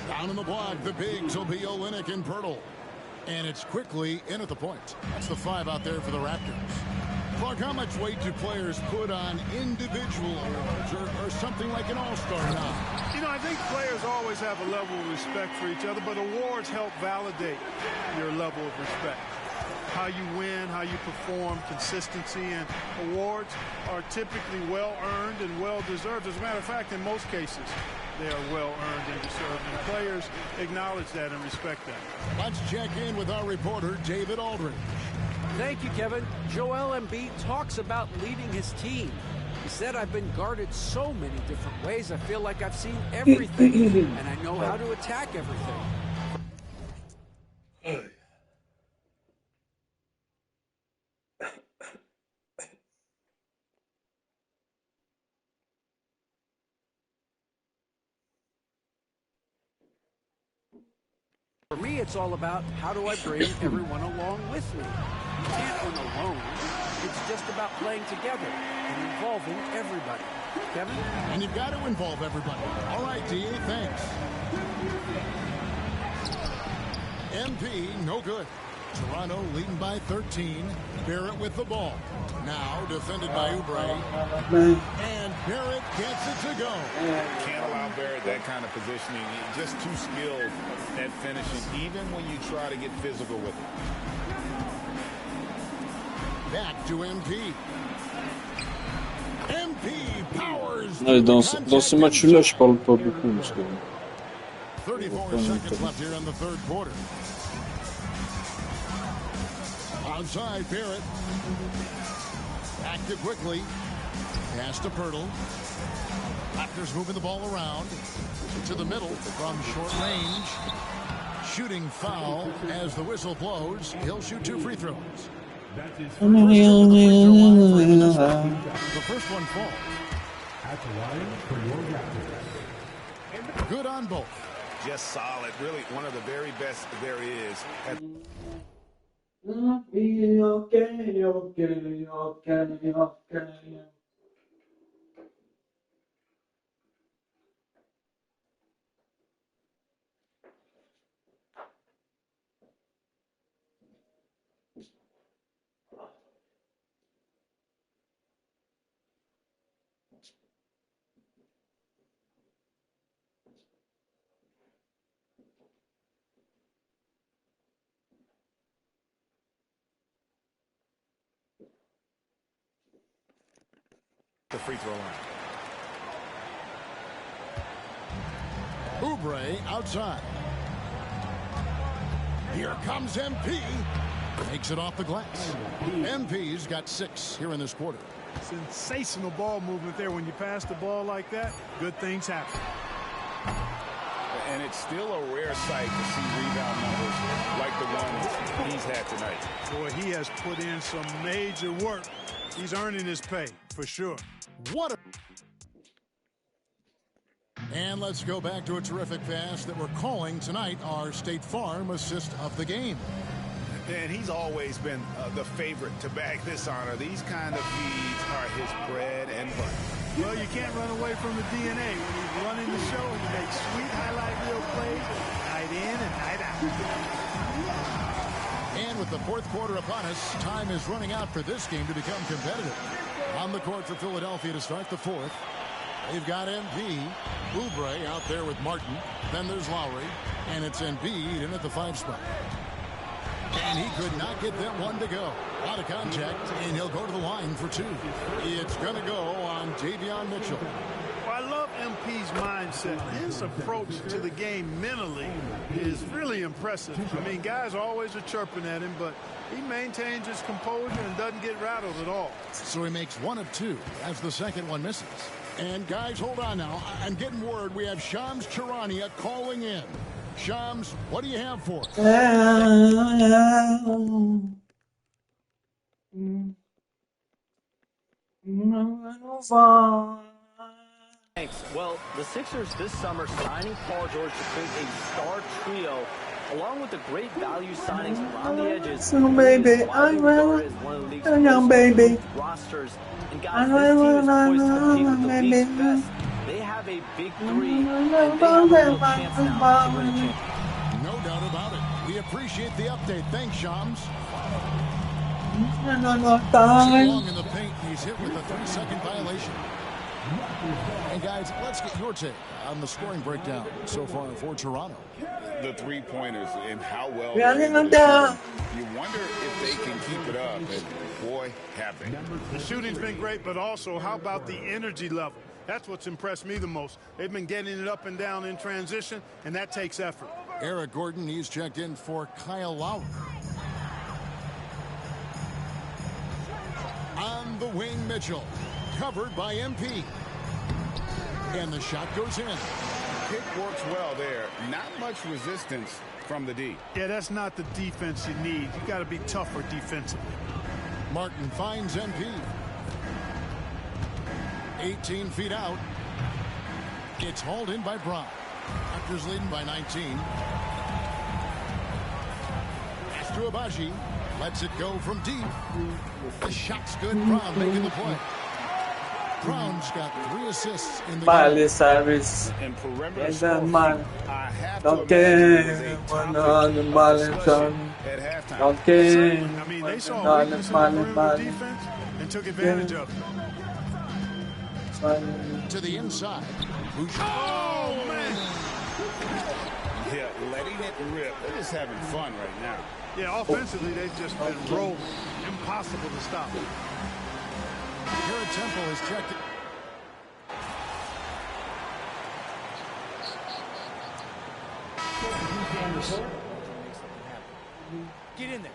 Down in the block, the bigs will be Olynyk and Poeltl. And it's quickly in at the point. That's the 5 out there for the Raptors. Clark, how much weight do players put on individual awards or something like an all-star now? You know, I think players always have a level of respect for each other, but awards help validate your level of respect. How you win, how you perform, consistency, and awards are typically well-earned and well-deserved. As a matter of fact, in most cases, they are well-earned and deserved, and players acknowledge that and respect that. Let's check in with our reporter, David Aldridge. Thank you, Kevin. Joel Embiid talks about leading his team. He said, I've been guarded so many different ways. I feel like I've seen everything, and I know how to attack everything. For me, it's all about how do I bring everyone along with me. You can't win alone. It's just about playing together and involving everybody. Kevin? And you've got to involve everybody. All right, D.A., thanks. MP, no good. Toronto leading by 13. Barrett with the ball. Now defended by Oubre. And Barrett gets it to go. Can't allow Barrett that kind of positioning. He's just too skilled at finishing, even when you try to get physical with him. Back to MP. MP powers. Ouais, dans ce match-là, je parle pas beaucoup parce que. 34 seconds left here in the third quarter. Outside, Barrett. Active quickly. Pass to Poeltl. Raptors moving the ball around. To the middle from short range. Shooting foul as the whistle blows. He'll shoot 2 free throws. The first one falls. Good on both. Just solid. Really one of the very best there is. Okay. The free throw line. Oubre outside. Here comes MP. Takes it off the glass. MP's got 6 here in this quarter. Sensational ball movement there. When you pass the ball like that, good things happen. And it's still a rare sight to see rebound numbers like the ones he's had tonight. Boy, he has put in some major work. He's earning his pay, for sure. What a... And let's go back to a terrific pass that we're calling tonight our State Farm assist of the game. And he's always been the favorite to bag this honor. These kind of feeds are his bread and butter. Well, you can't run away from the DNA. When he's running the show, he makes sweet highlight reel plays night in and night out. And with the fourth quarter upon us, time is running out for this game to become competitive. On the court for Philadelphia to start the fourth. They've got MP, Oubre out there with Martin. Then there's Lowry, and it's Embiid in at the 5 spot. And he could not get that one to go. Out of contact, and he'll go to the line for 2. It's going to go on Davion Mitchell. Well, I love MP's mindset. His approach to the game mentally is really impressive. I mean, guys always are chirping at him, but he maintains his composure and doesn't get rattled at all. So he makes 1 of 2 as the second one misses. And guys, hold on now. I'm getting word we have Shams Charania calling in. Shams, what do you have for us? Thanks. Well, the Sixers this summer signing Paul George to create a star trio, along with the great value signings around the edges. So baby, I will. Young baby. Rosters. And guys, this team is poised to compete with the league's best. They have a big 3, and they have a real chance now to win a championship. No doubt about it. We appreciate the update. Thanks, Shams. Long in the paint. He's hit with a 3-second violation. And guys, let's get your take on the scoring breakdown so far for Toronto. The 3-pointers and how well Yeah, they're able to yeah. shoot. You wonder if they can keep it up. And boy, have they. The shooting's been great, but also how about the energy level? That's what's impressed me the most. They've been getting it up and down in transition, and that takes effort. Eric Gordon, he's checked in for Kyle Lowry. On the wing, Mitchell. Covered by MP. And the shot goes in. Kick works well there. Not much resistance from the D. Yeah, that's not the defense you need. You got to be tougher defensively. Martin finds MP. 18 feet out. It's hauled in by Brown. Raptors leading by 19. Pass to Abaji. Lets it go from deep. The shot's good. Brown making the play. Brown's got 3 assists in the game. Service. And perimeter Yes, scoring, man. I have to Okay, imagine was a one topic on the of balance discussion on. at halftime. Okay. I mean, they saw weakness in the perimeter defense and took advantage of it. To the inside. Oh, man. Yeah, letting it rip. They're just having fun right now. Yeah, offensively, they've just been rolling. Impossible to stop. Garrett Temple has checked it. Get in there.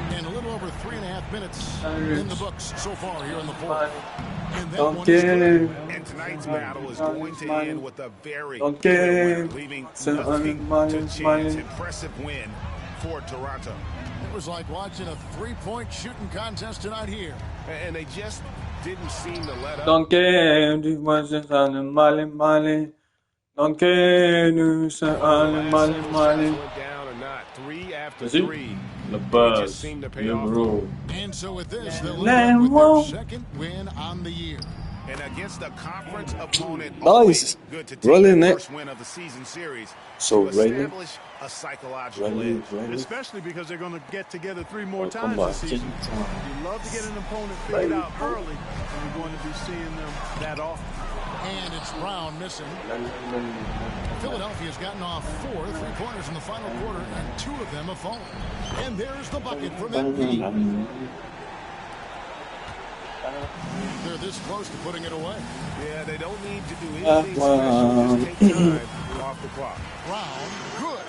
And a little over 3.5 minutes in the books so far here in the fourth. And that one is Okay. And tonight's battle is going to end with a very Okay. win, leaving nothing to chance. Impressive win for Toronto. It was like watching a 3-point shooting contest tonight here. And they just didn't seem to let up. Don't care, do much on Mali. Don't care, do on Mali. Went down or not. 3 after Is it? 3. The It buzz, just seemed to pay the off. rule. And so with this, they'll end up with their second win on the year. And against a conference opponent, Nice. always good to take Rolling the it. first win of the season series So to rolling. establish a psychological Rolling, edge. rolling. Especially because they're going to get together 3 more Oh, times come on, this season. Jimmy. You love to get an opponent figured out early, and you're going to be seeing them that often. And it's Brown missing. Philadelphia's gotten off 4 3-pointers in the final quarter, and 2 of them have fallen. And there's the bucket from MP. They're this close to putting it away. Yeah, they don't need to do anything special. Just take time off the clock. Brown, good.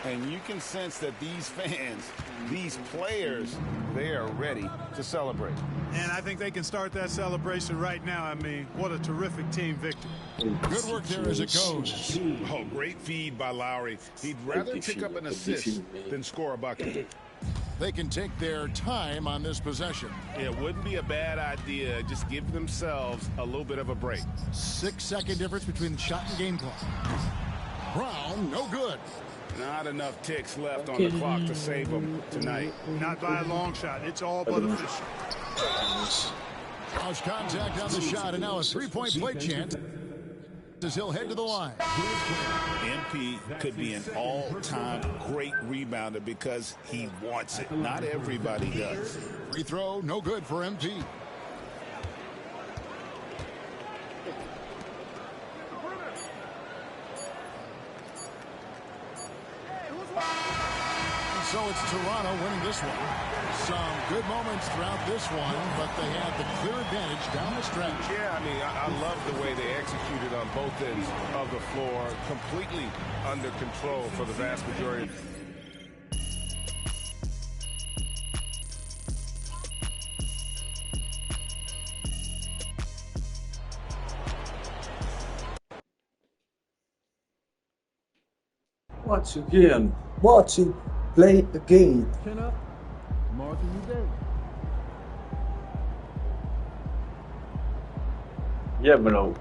And you can sense that these fans, these players, they are ready to celebrate. And I think they can start that celebration right now. I mean, what a terrific team victory. Good work there as it goes. Oh, great feed by Lowry. He'd rather pick up an assist than score a bucket. They can take their time on this possession. It wouldn't be a bad idea. Just give themselves a little bit of a break. 6-second difference between shot and game clock. Brown, no good. Not enough ticks left on the clock to save them tonight. Not by a long shot. It's all but official. Cross contact on the shot, and now a three-point play chance as he'll head to the line. MP could be an all-time great rebounder because he wants it. Not everybody does. Free throw, no good for MP. So it's Toronto winning this one. Some good moments throughout this one, but they had the clear advantage down the stretch. Yeah, I mean, I love the way they executed on both ends of the floor. Completely under control for the vast majority. What's again? What's it? Play again. Chin up. Marking you down. Yeah, bro.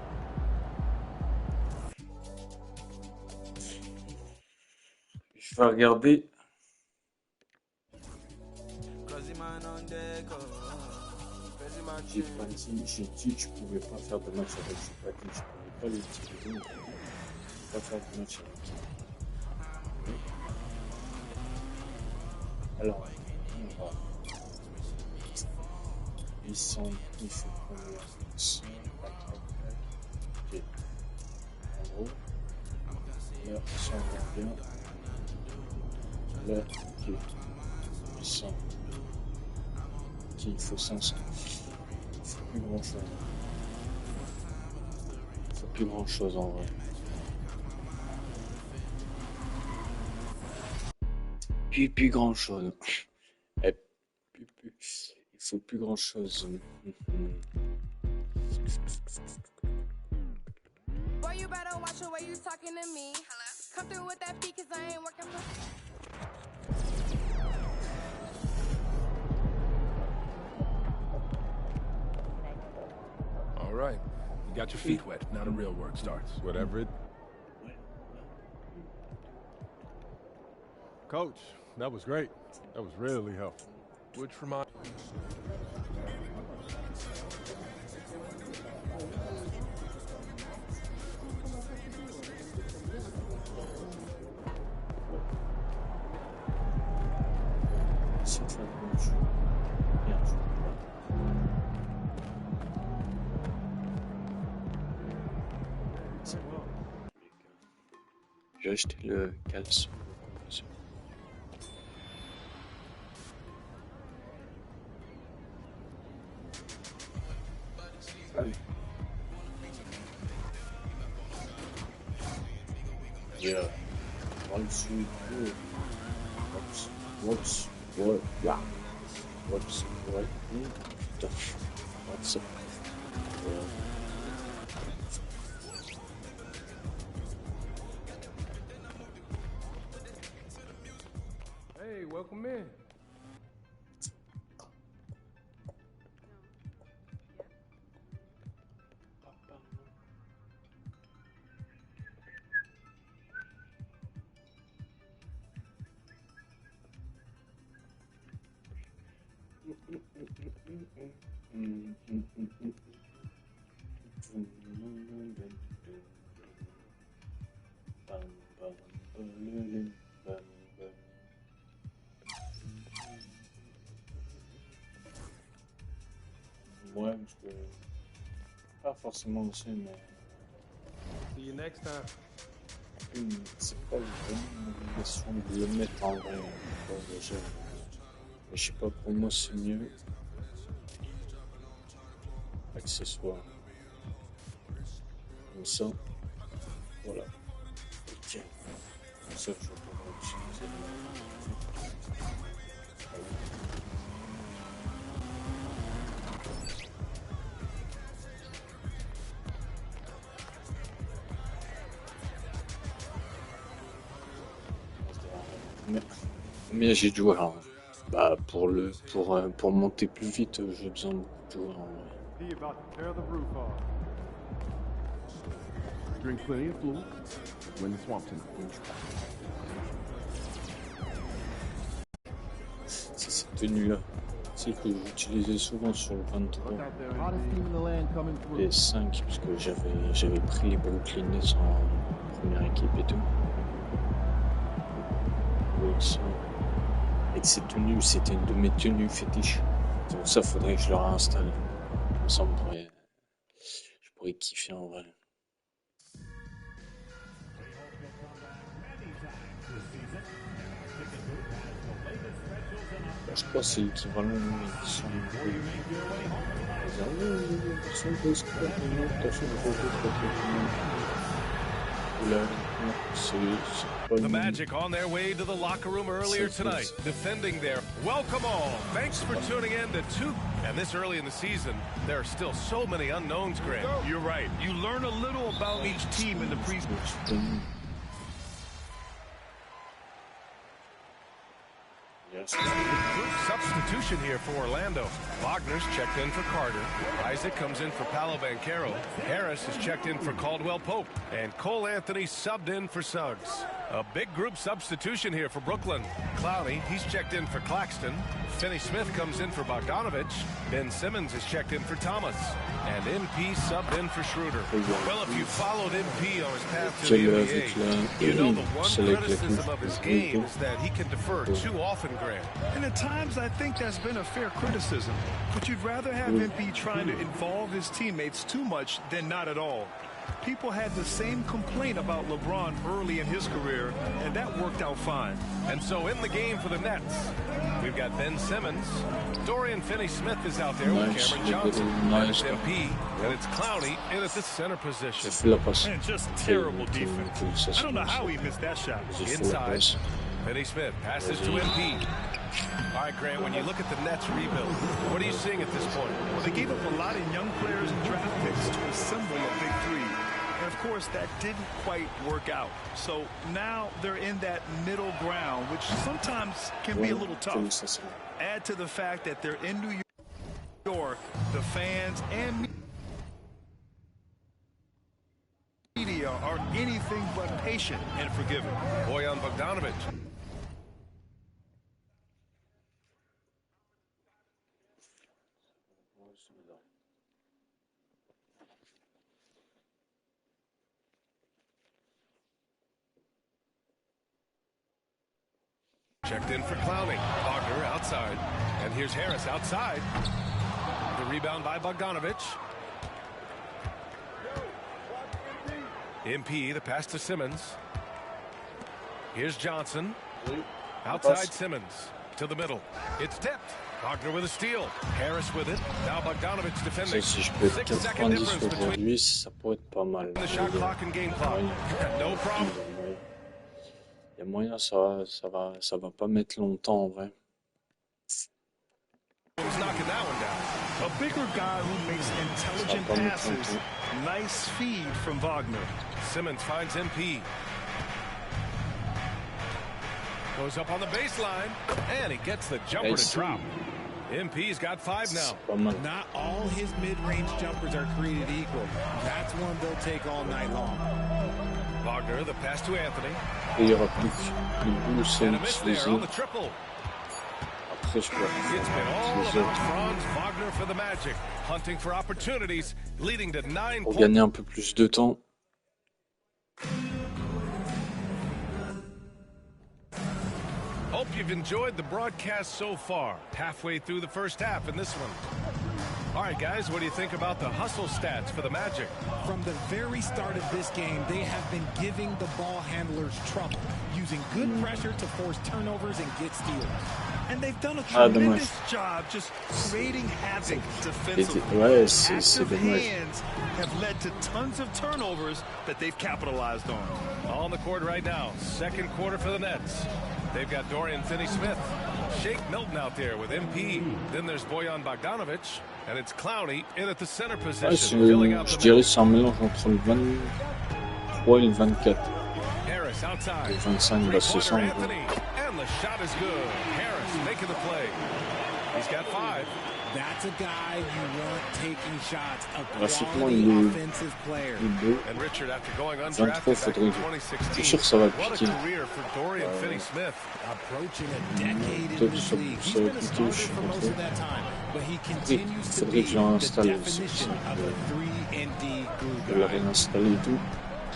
Je vais regarder. J'ai pas dit, j'ai dit que je pouvais pas faire de match avec Sympathie. Je pouvais pas l'utiliser. Je pouvais pas faire de match avec. Alors, on va. Ils sont, il faut qu'on les ok. En gros, là, ils sont bien. Là, ok. Ils sont. Ok, il faut 500. Il faut plus grand chose. Il faut plus grand chose en vrai. Plus grand chose. Il faut plus grand chose. Boy, you better watch the way you talking to me. Come through with that beat, cause I ain't working for. All right. You got your feet wet. Now the real work starts. Whatever it... Coach, that was great. That was really helpful. Which reminds J'ai acheté le caleçon. Yeah. What's what? Yeah. What's what? What's up? Hey, welcome in. Ouais, parce que pas forcément aussi, mais See you next time. c'est pas vraiment une obligation de le mettre en vrai. Déjà. Mais je sais pas, pour moi c'est mieux accessoire. Comme ça, voilà. Ok. ça que je vais pouvoir utiliser. Mais j'ai de joueurs. Bah pour monter plus vite, j'ai besoin de joueurs en vrai. Drink plenty of fluid. Win the swamp tonight. C'est cette tenue là, celle que j'utilisais souvent sur le 23 et 5 parce que j'avais pris les Brooklyn Nets en première équipe et tout. Donc ça, avec cette tenue, c'était une de mes tenues fétiches. Donc ça, faudrait que je le réinstalle. Comme ça, je pourrais kiffer en vrai. Je crois que c'est l'équivalent de l'édition The Magic on their way to the locker room earlier tonight, defending their welcome all. Thanks for tuning in to two. And this early in the season, there are still so many unknowns, Grant. You're right. You learn a little about each team in the preseason. Group substitution here for Orlando. Wagner's checked in for Carter. Isaac comes in for Paolo Banchero. Harris is checked in for Caldwell Pope. And Cole Anthony subbed in for Suggs. A big group substitution here for Brooklyn. Clowney, he's checked in for Claxton. Finney-Smith comes in for Bogdanovich. Ben Simmons is checked in for Thomas. And MP subbed in for Schroeder. Well, if you followed MP on his path to the NBA, you know the one criticism of his game is that he can defer too often, Grant. And at times, I think that's been a fair criticism. But you'd rather have MP trying to involve his teammates too much than not at all. People had the same complaint about LeBron early in his career, and that worked out fine. And so in the game for the Nets, we've got Ben Simmons. Dorian Finney-Smith is out there with Cameron Johnson. And it's MP, and it's Clowney in at the center position. And just terrible defense. I don't know how he missed that shot. Inside, Finney-Smith passes to MP. All right, Grant, when you look at the Nets rebuild, what are you seeing at this point? Well, they gave up a lot of young players and draft picks to assemble a big three. And, of course, that didn't quite work out. So now they're in that middle ground, which sometimes can be a little tough. Add to the fact that they're in New York, the fans and media are anything but patient and forgiving. Bojan Bogdanovic. Checked in for Clowney. Wagner outside. And here's Harris outside. The rebound by Bogdanovich. MP, the pass to Simmons. Here's Johnson. Outside Simmons. To the middle. It's tipped. Wagner with a steal. Harris with it. Now Bogdanovich defending. Si je peux être 90 aujourd'hui, ça pourrait être pas mal. The shot clock and game clock. No problem. Il y a moyen, ça va pas mettre longtemps en vrai. A bigger guy who makes intelligent passes. Nice feed from Wagner. Simmons finds MP. Goes up on the baseline, and he gets the jumper to drop. MP's got 5 now. Not all his mid-range jumpers are created equal. That's one they'll take all night long. Wagner, the pass to Anthony. Et il y aura plus de boost And a miss there on the triple. Après, je peux It's been all about Franz Wagner for the Magic, hunting for opportunities, leading to 9 pour points. gagner un peu plus de temps. Hope you've enjoyed the broadcast so far. Halfway through the first half in this one. All right, guys, what do you think about the hustle stats for the Magic? From the very start of this game, they have been giving the ball handlers trouble, using good pressure to force turnovers and get steals. And they've done a dommage. tremendous job just creating havoc defensively. Ouais, c'est Active dommage. hands have led to tons of turnovers that they've capitalized on. On the court right now, second quarter for the Nets. They've got Dorian Finney-Smith, Shake Milton out there with MP. Then there's Bojan Bogdanovic, and it's Clowney in at the center Ouais, position, filling out je the dirais middle. que c'est un mélange entre le 23 et le 24. Harris outside. Le 25, bah, c'est ça. en Three-pointer gros. Anthony, and the shot is good. Harris making the play. He's got 5. That's a guy you want taking shots. A Graphiquement, quality il est offensive player. beau. And Richard, after going 23, undrafted back faudrait in que... 2016, Je suis sûr que ça va what a piquer. career for Dorian Finney-Smith. Approaching a decade in Peut-être this ça league. He's va been a piquer, starter je sais for pas most trop. of that time, but he Oui, continues il to faudrait be que je the l'installe. definition of a 3-and-D glue Je vais la guy. réinstaller et tout.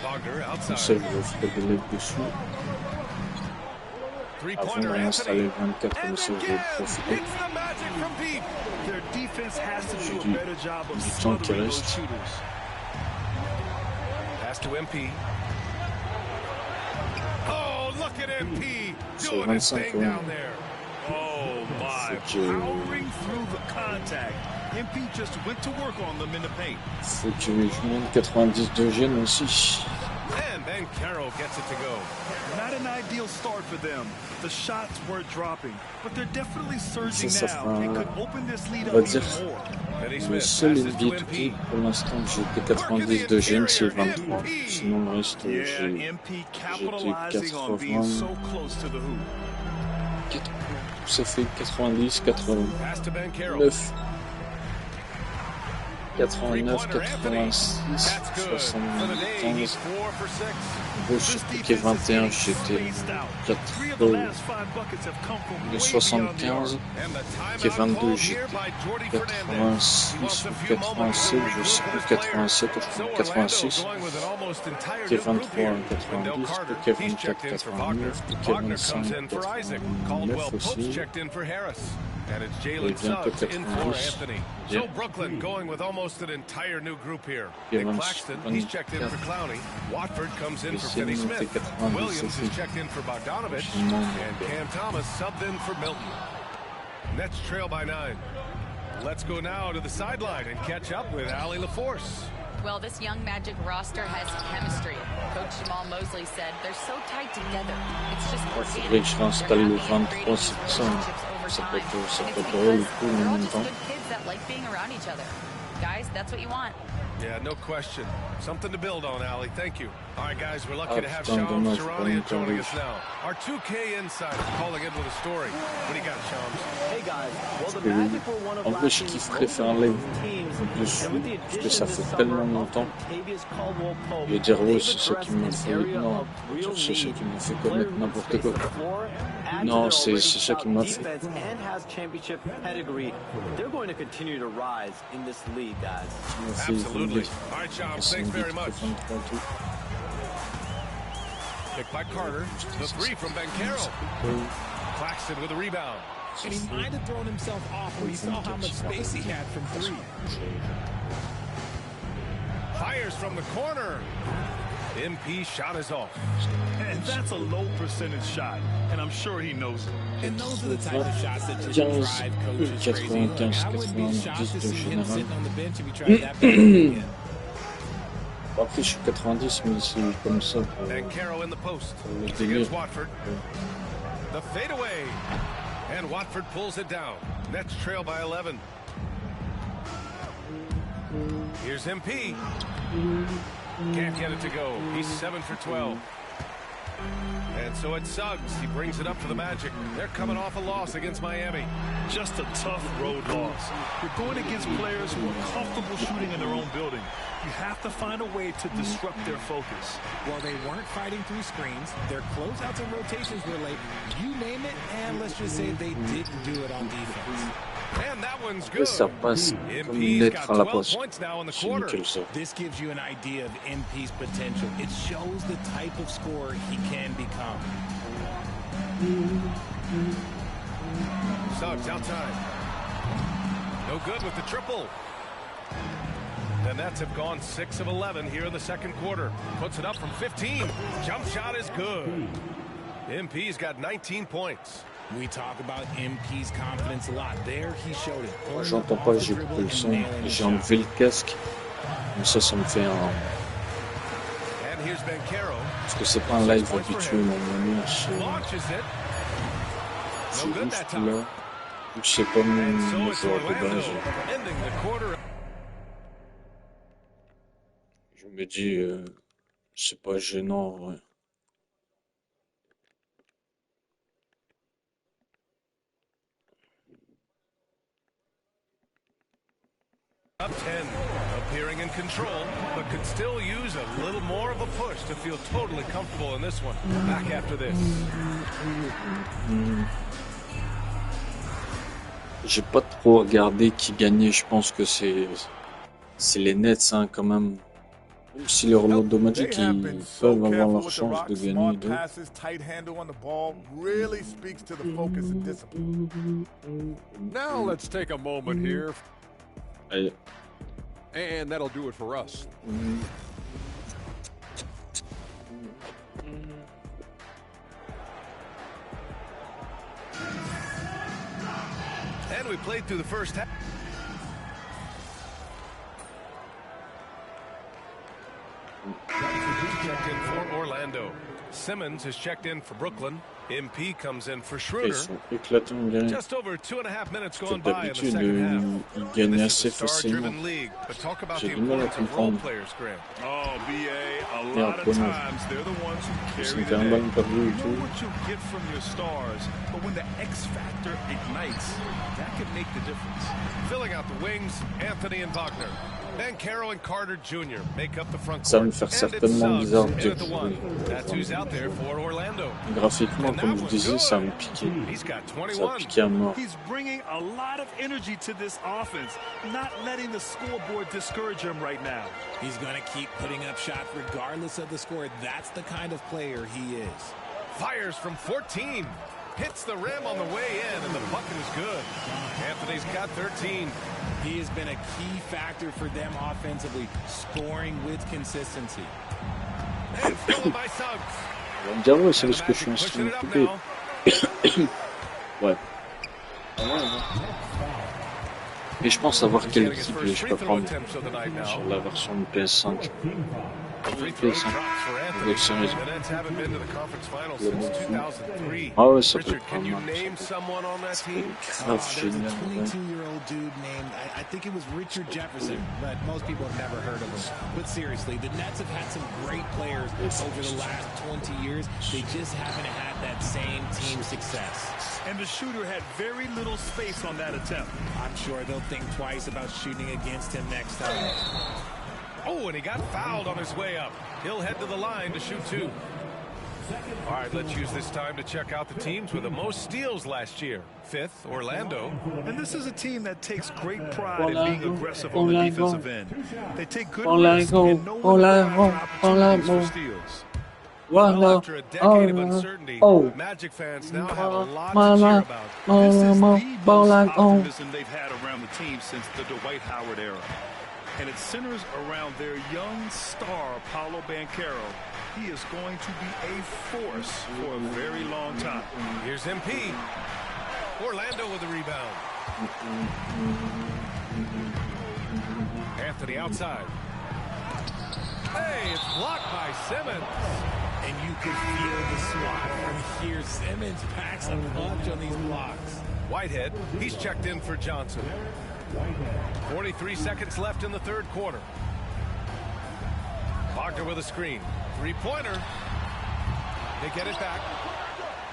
Wagner Comme ça, outside. je ferai des LED dessus. Avant de Three-pointer réinstaller Anthony. le 24, comme ça, je vais profiter. It's the magic from deep. Their defense has to do Du- a better job of du temps qui smothering those reste. shooters. Pass to MP. Oh, look at MP C'est doing his 25, thing ouais. down there. Oh my, Faut que- powering through the contact. MP just went to work on them in the paint. Faut que je monte 90 de gêne aussi. And Ben Caro gets it to go. Not an ideal start for them. The shots weren't dropping, but they're definitely surging Ça now fera, and could open this lead on va up dire, even more. Finney le Smith seul passes to NBA MP. pour l'instant que j'ai que 90 de gêne, c'est 23. Sinon, le reste, Yeah, j'ai MP j'ai capitalizing on being 80. so close to the hoop. Ça fait 90, 89, Pass to Ben Caro. 89, 86, That's good. For the day, he's 75. 4 for 6. Gros, je suis piqué 21, j'étais 4 de 75, qui est 22, j'étais 86 ou 87, je sais plus, 87 ou 86, qui est 23, 90, qui est 24, 89, qui est 25, 89 aussi, And it's et Jalen bientôt Suggs in for 90. Anthony. Yeah. So Brooklyn going with almost an entire new group here. Et Nick 24. Claxton, he's checked in for Clowney. Watford comes in for Essayez de monter Finney-Smith. 90 Williams aussi. is checked in for Bogdanovic. Non. And Cam Thomas subbed in for Milton. Nets trail by 9. Let's go now to the sideline and catch up with Allie LaForce. Well, this young Magic roster has chemistry. Coach Jamal Mosley said they're so tight together. It's just Il faudrait organic. que je réinstalle le They're having 23, great c'est pour ça. relationships over Ça time. peut être And it's drôle because et tout en they're all même just temps. good kids that like being around each other. Guys, that's what you want. Yeah, no question. Something to build on, Allie. Thank you. All right, guys, we're lucky to have putain, Shams dommage, Charania pas joining longtemps, us now. Our 2K insider calling in with a story. What do you got, Shams? Hey guys, well the Parce que, Magic were one of en vrai, je last year's kifferais most faire un live teams, dessus, and with the parce que addition ça this fait summer tellement of longtemps. Octavius Caldwell-Pope, Et dire, ouais, they've c'est ça qui addressed m'a an fait. area Non, of real c'est ça need. qui m'a fait Players commettre who n'importe space quoi. the floor, add to Non, their c'est already ça qui stout m'a fait. defense and has championship pedigree. They're going to continue to rise in this league, guys. Qui m'a fait Absolutely. évoluer. All right, Shams, C'est thanks une very vite much. 83 et tout. Picked by Carter. The three from Ben Caro. Claxton with a rebound. And he might have thrown himself off when he saw how much space he had from 3. Fires from the corner. MP shot is off. And that's a low percentage shot, and I'm sure he knows it. And those are the type of shots that just 15, drive coaches crazy. 95, I wouldn't be shocked 90 to de see him général. sitting on the bench if he tried that back again. Bon, après, je suis 90, mais c'est comme ça pour And Caro in the post. le It's délire. against Watford. The fadeaway. And Watford pulls it down. Nets trail by 11. Here's MP. Can't get it to go. He's 7 for 12. And so it's Suggs. He brings it up for the Magic. They're coming off a loss against Miami. Just a tough road loss. You're going against players who are comfortable shooting in their own building. You have to find a way to disrupt their focus. Well, they weren't fighting through screens. Their closeouts and rotations were late. You name it, and let's just say they didn't do it on defense. And that one's Après, good. ça passe comme une MP's lettre got à la 12 poste. points now in the C'est quarter. nickel ça. This gives you an idea of MP's potential. It shows the type of scorer he can become. Suggs outside. No good with the triple. The Nets have gone 6 of 11 here in the second quarter. Puts it up from 15. Jump shot is good. MP's got 19 points. We talk about MP's confidence a lot. There, he showed it. J'entends pas, j'ai coupé le son. J'ai enlevé le casque. Mais ça me fait un... Parce que c'est pas un live habituel, normalement. C'est juste là. Je sais pas mon joueur de base. Je me dis, c'est pas gênant, en vrai. Up 10, appearing in control, but could still use a little more of a push to feel totally comfortable in this one. Back after this. J'ai pas trop regardé qui gagnait, je pense que c'est les Nets, hein, quand même. Même si les Orlando Magic, ils peuvent avoir leur chance de gagner. Now let's take a moment here. Allez. And that'll do it for us. And we played through the first half. Checked in for Orlando. Simmons has checked in for Brooklyn. MP comes in for Schroeder. Just over 2.5 minutes going by in the second half. This is a star-driven league, but talk about the importance of role players, Grant. Oh, BA, a lot of times they're the ones who carry the day. You know what you get from your stars, but when the X factor ignites, that can make the difference. Filling out the wings, Anthony and Wagner. Banchero and Carter Jr. make up the front Ça va me court. faire certainement bizarre de dire That's who's out there for Orlando. Graphiquement, comme je disais, ça va me piquer. Ça va piquer à mort. He's bringing a lot of energy to this offense, not letting the scoreboard discourage him right now. He's going to keep putting up shots regardless of the score. That's the kind of player he is. Fires from 14. Hits the rim on the way in, and the bucket is good. Anthony's got 13. He has been a key factor for them offensively, scoring with consistency. And stolen by Suggs. On va me dire, ouais, c'est parce que je suis en stream coupé. Ouais. Et je pense savoir quel gameplay je peux prendre sur la version de PS5. PS5. Ah ouais, ça peut être pas mal. Grave génial. I think it was Richard Jefferson, but most people have never heard of him. But seriously, the Nets have had some great players over the last 20 years. They just haven't had that same team success. And the shooter had very little space on that attempt. I'm sure they'll think twice about shooting against him next time. Oh, and he got fouled on his way up. He'll head to the line to shoot two. All right, let's use this time to check out the teams with the most steals last year. 5th, Orlando. And this is a team that takes great pride in being aggressive on the defensive end. They take good risks and know when to go after opportunities for steals. Well, after a decade of uncertainty, Magic fans now have a lot to cheer about. This is the most optimism they've had around the team since the Dwight Howard era. And it centers around their young star, Paolo Banchero. He is going to be a force for a very long time. Here's MP. Orlando with the rebound. Anthony outside. Hey, it's blocked by Simmons. And you can feel the swat from here. Simmons packs a punch on these blocks. Whitehead, he's checked in for Johnson. 43 seconds left in the third quarter. Wagner with a screen. Three-pointer. They get it back.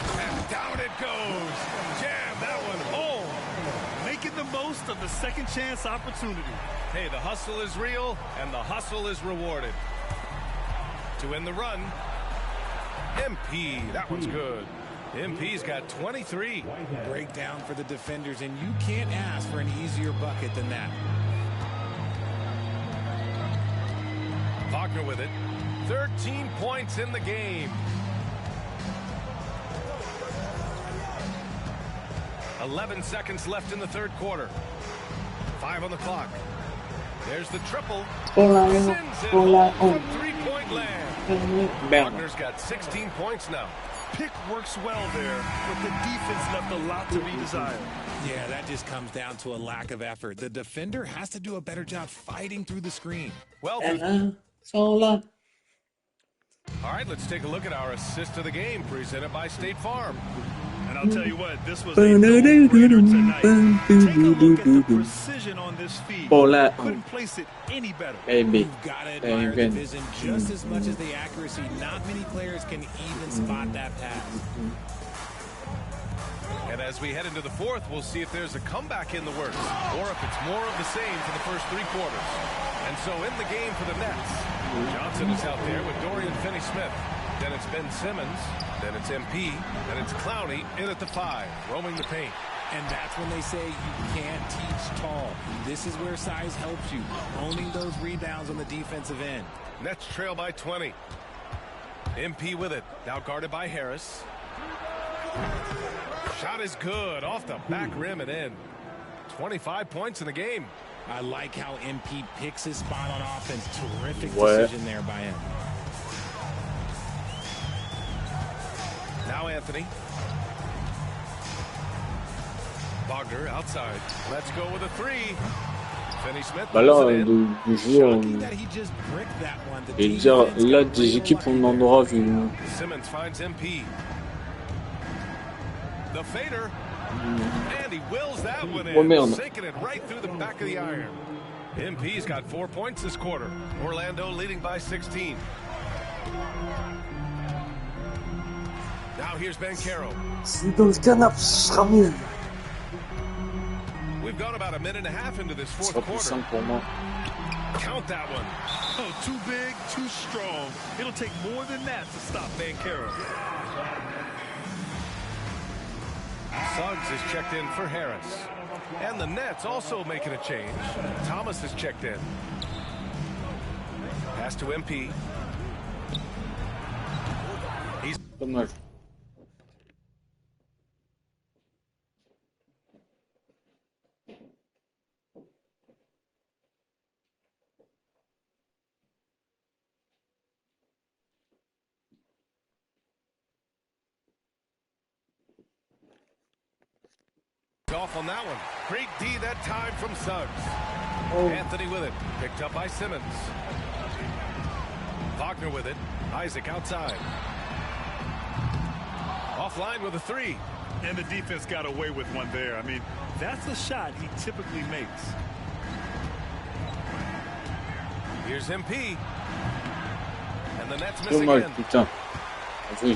And down it goes. Jam that one home. Making the most of the second chance opportunity. Hey, the hustle is real, and the hustle is rewarded. To end the run, MP. That one's good. MP's got 23. Breakdown for the defenders, and you can't ask for an easier bucket than that. Wagner with it. 13 points in the game. 11 seconds left in the third quarter. 5 on the clock. There's the triple. Sends it home from three-point land. Wagner's got 16 points now. pick works well there, but the defense left a lot to be desired. Yeah, that just comes down to a lack of effort. The defender has to do a better job fighting through the screen. Well, all right, let's take a look at our assist of the game presented by State Farm. And I'll tell you what, this was a no-brainer tonight. Take a look at the precision on this feed. Couldn't place it any better. You've got to admire the vision just as much as the accuracy. Not many players can even spot that pass. And as we head into the fourth, we'll see if there's a comeback in the works or if it's more of the same for the first 3 quarters. And so in the game for the Nets, Johnson is out there with Dorian Finney-Smith. Then it's Ben Simmons. Then it's MP. Then it's Clowney in at the 5, roaming the paint. And that's when they say you can't teach tall. This is where size helps you, owning those rebounds on the defensive end. Nets trail by 20. MP with it, now guarded by Harris. Shot is good, off the back rim and in. 25 points in the game. I like how MP picks his spot on offense. Terrific decision there by him. Now Anthony. Wagner outside. Let's go with a 3. Finney-Smith. Bah là, de jouer et dire là des équipes on en aura vu. Simmons finds MP. The fader. And he wills that one in, sinking it right through the back of the iron. MP's got 4 points this quarter. Orlando leading by 16. Now here's Banchero. We've gone about a minute and a half into this fourth quarter. Count that one. Oh, too big, too strong. It'll take more than that to stop Banchero. Suggs is checked in for Harris. And the Nets also making a change. Thomas is checked in. Pass to MP. He's... off on that one. Great D that time from Suggs. Anthony with it. Picked up by Simmons. Wagner with it. Isaac outside. Offline with a 3. And the defense got away with one there. I mean, that's a shot he typically makes. Here's MP. And the Nets miss again. Putain. En vrai,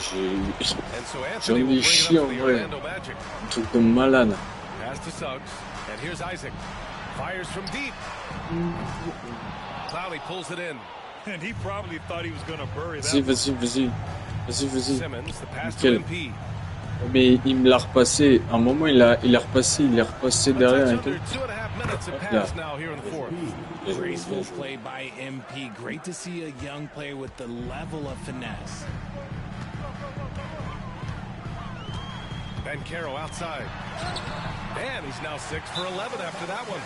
j'en ai chié en vrai. Un truc de malade. Pass to Suggs. And here's Isaac. Fires from deep. Clowney pulls it in. And he probably thought he was going to bury that. Vas-y. Simmons, the pass to MP. Mais il me l'a repassé. À un moment, il est repassé derrière. Et tout. Graceful play by MP. Great to see a young player with the level of finesse. Banchero outside. And he's now 6 for 11 after that one.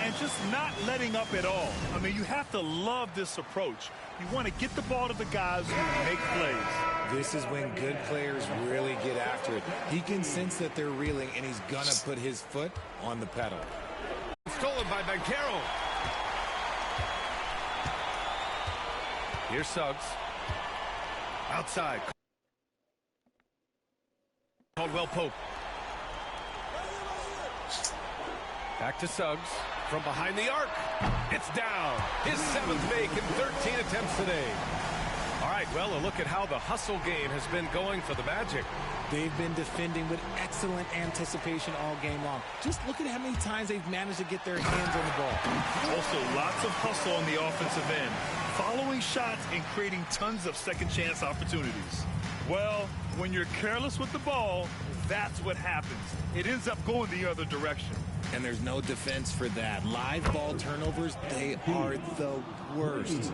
And just not letting up at all. I mean, you have to love this approach. You want to get the ball to the guys who make plays. This is when good players really get after it. He can sense that they're reeling, and he's going to put his foot on the pedal. Stolen by Banchero. Here's Suggs. Outside. Caldwell Pope. Back to Suggs from behind the arc. It's down. His 7th make in 13 attempts today. All right, well, a look at how the hustle game has been going for the Magic. They've been defending with excellent anticipation all game long. Just look at how many times they've managed to get their hands on the ball. Also, lots of hustle on the offensive end. Following shots and creating tons of second chance opportunities. Well, when you're careless with the ball, that's what happens. It ends up going the other direction. And there's no defense for that. Live ball turnovers, they are the worst.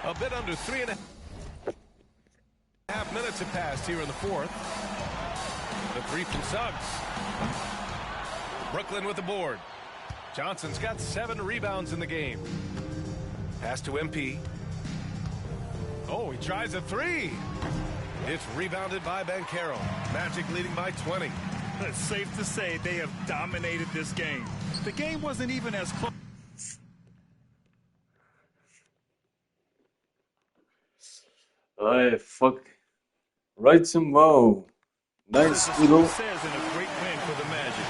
A bit under 3.5 minutes have passed here in the fourth. The 3 from Suggs. Brooklyn with the board. Johnson's got 7 rebounds in the game. Pass to MP. Oh, he tries a three. It's rebounded by Banchero. Magic leading by 20. It's safe to say they have dominated this game. The game wasn't even as close. Ouais, fuck. Right some wow. Nice Udo. Says in a great win for the Magic.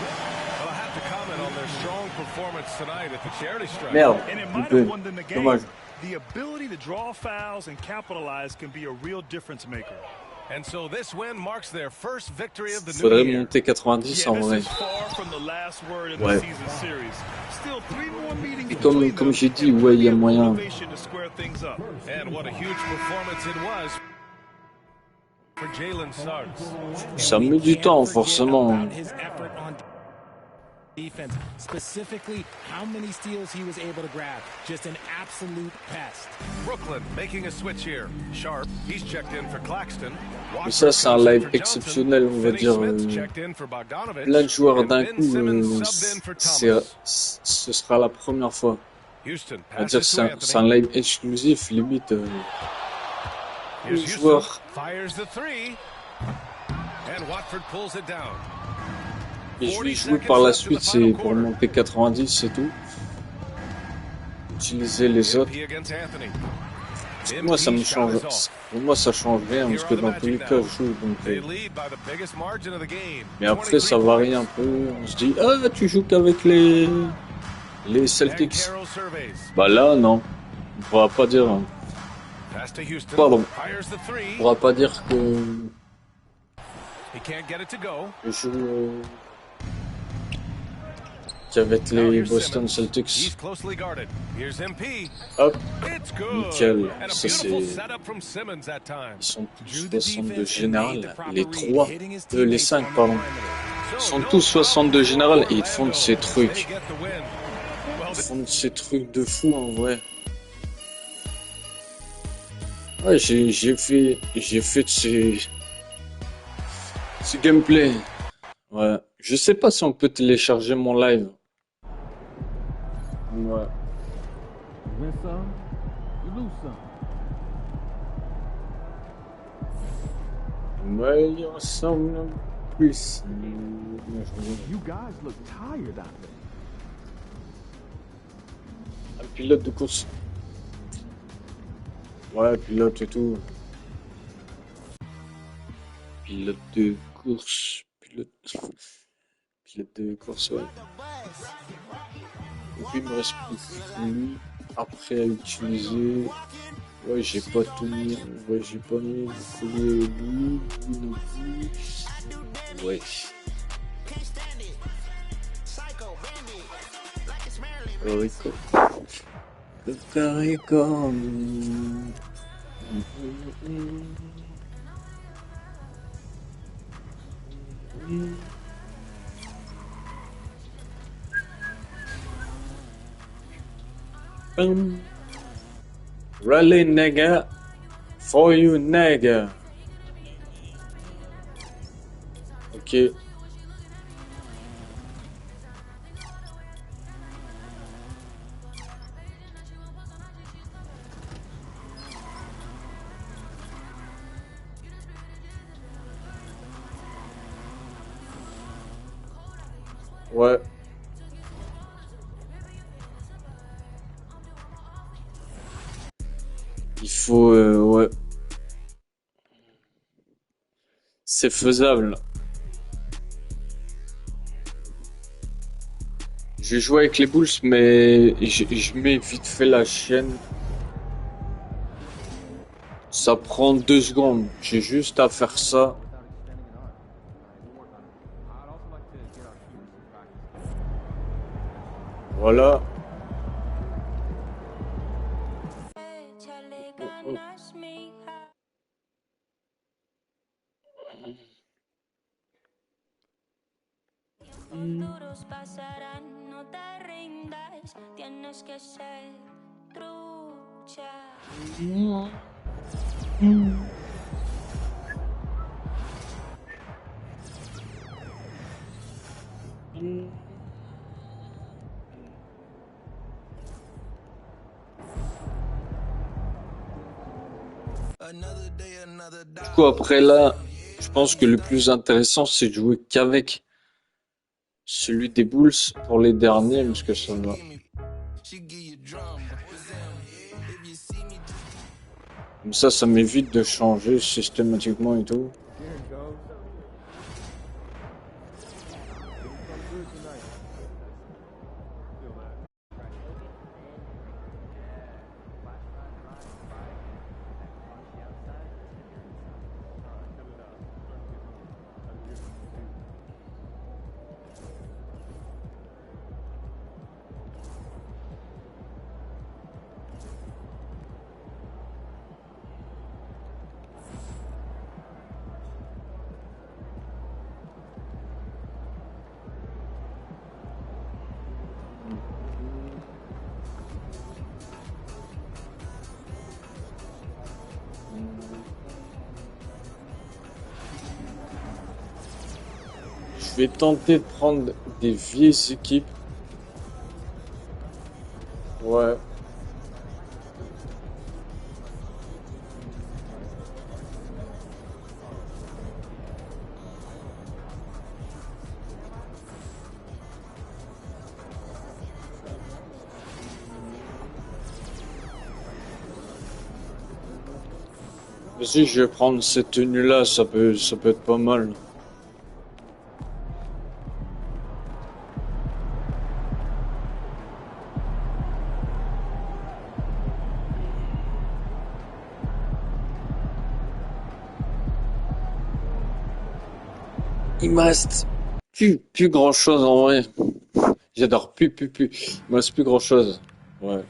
Well, I have to comment on their strong performance tonight at the charity strike. Merde, And it might have won them the game. dommage. The ability to draw fouls and capitalize can be a real difference maker. And so this win marks their first victory of the new Faudrait year. monter 90 en vrai. Ouais. Et comme j'ai dit, ouais, il y a moyen. And what a huge performance it was for Jalen Suggs. Ça met du temps, forcément. Defense, specifically how many steals he was able to grab. Just an absolute pest. Brooklyn making a switch here. Sharp, he's checked in for Claxton. Mais ça, c'est un live exceptionnel, on va dire. Plein de joueurs d'un coup, ce sera la première fois. On va dire c'est un live exclusif, limite. Joueur. Fires the three. And Watford pulls it down. Et je vais jouer par la suite, c'est pour monter 90, c'est tout. Utiliser les autres. Moi, ça me change. Pour moi, ça change rien, parce que dans tous les cas, je joue. Donc, mais après, ça varie un peu. On se dit, ah, tu joues qu'avec les Celtics. Bah là, non. On pourra pas dire. Pardon. On pourra pas dire que je joue qu'avec les Boston Celtics. Hop, nickel. Ça c'est. Ils sont tous 62 général. Les 3, les 5, pardon. Ils sont tous 62 général et ils font de ces trucs. Ils font de ces trucs de fou en vrai. Ouais, j'ai fait de ces gameplay. Ouais. Je sais pas si on peut télécharger mon live. Ouais. Mais il ressemble plus. You guys look tired out there. Un pilote de course. Ouais, pilote et tout. Pilote de course. Pilote de course, ouais. Et puis il me reste plus lui après à utiliser. Ouais, j'ai pas tout mis. Ouais, j'ai pas mis le collier lui non plus. Ouais. Cocorico. Cocorico. Rally nigga, for you nigga. Ok. Ouais. Il faut, ouais. C'est faisable. J'ai joué avec les Bulls, mais je mets vite fait la chaîne. Ça prend 2 secondes. J'ai juste à faire ça. Voilà. Futuros pasarán, no te rindas, tienes que ser trucha. Du coup, après là, je pense que le plus intéressant, c'est de jouer qu'avec celui des Bulls pour les derniers, parce que ça va. Comme ça m'évite de changer systématiquement et tout. Je vais tenter de prendre des vieilles équipes. Ouais. Vas-y, je vais prendre cette tenue-là, ça peut être pas mal. Il me reste plus grand chose en vrai. J'adore plus. Il me reste plus grand chose. Ouais.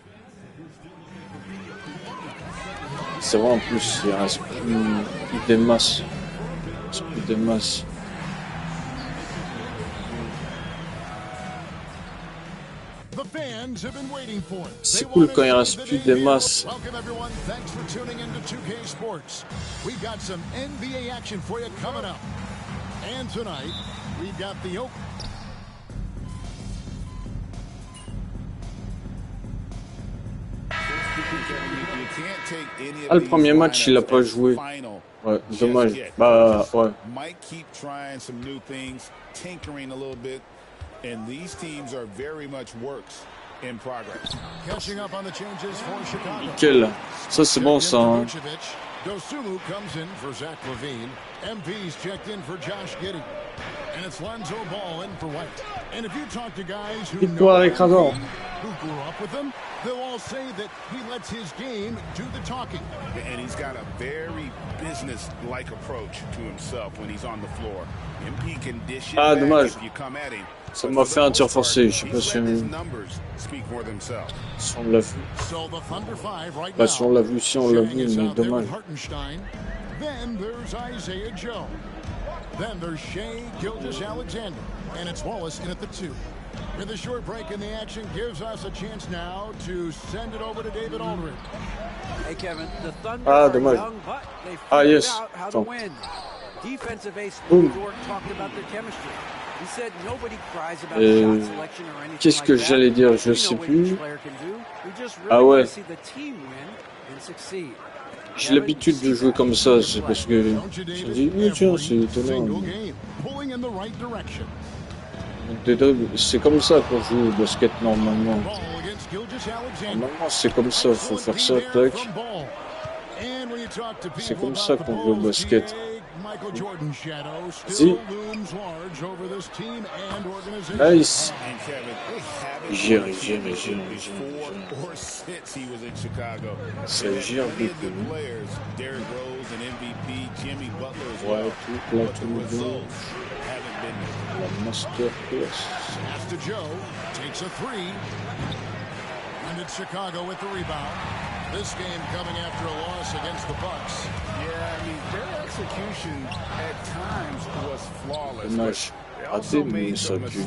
C'est vrai en plus, il reste plus des masses. Il reste plus des masses. C'est cool quand il reste plus des masses. And tonight, we've got the Oak. Ah, le premier match, il a pas joué. Ouais, dommage. Bah, ouais. Might keep trying some new things, tinkering a little bit, and these teams are very much works in progress. Catching up on the changes for Chicago. Nickel. Ça, c'est bon, ça. Hein. Dosunmu comes in for Zach LaVine. MP's checked in for Josh Giddey. And it's Lonzo Ball in for White. And if you talk to guys who know who grew up with him, they'll all say that he lets his game do the talking. And he's got a very business-like approach to himself when he's on the floor. MP can dish it back if you come at him. Ça m'a fait un tir forcé, je sais pas si on l'a vu. Bah si on l'a vu, mais dommage. Then there's Isaiah Joe. Then there's Shai Gilgeous-Alexander. And it's Wallace in at the 2. And the short break in the action gives us a chance now to send it over to David Aldridge. Hey Kevin, the Thunder are young, but they figured out how to win. Defensive ace Lou Dort talked about their chemistry. He said nobody cries about shot selection or anything. Qu'est-ce que j'allais dire, je sais plus. Ah ouais. J'ai l'habitude de jouer comme ça, c'est parce que je dis, oui, tiens, c'est étonnant. C'est comme ça qu'on joue au basket normalement. Normalement, c'est comme ça, faut faire ça, tac. C'est comme ça qu'on joue au basket. Si. Nice. Géré. Ça gère beaucoup. Ouais, tout là, tout le monde. La masterclass. And it's Chicago with the rebound. This game coming after a loss against the Bucks. Yeah, I mean, their execution at times was flawless. Dommage. Raté, mais ça a dû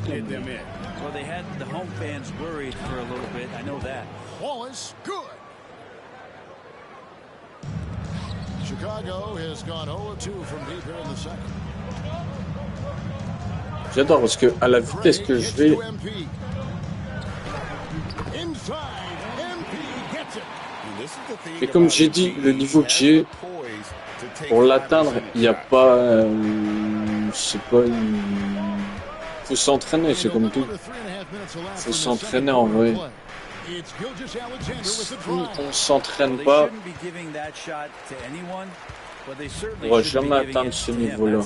get them in. Well, they had the home fans worried for a little bit. I know that. Wallace, good. Chicago has gone 0-2 from deep here in the second. J'adore parce que à la vitesse que je vais. Et comme j'ai dit, le niveau que j'ai, pour l'atteindre, il n'y a pas... c'est pas une... Faut s'entraîner, c'est comme tout. Faut s'entraîner en vrai. Si on s'entraîne pas, on va jamais atteindre ce niveau-là.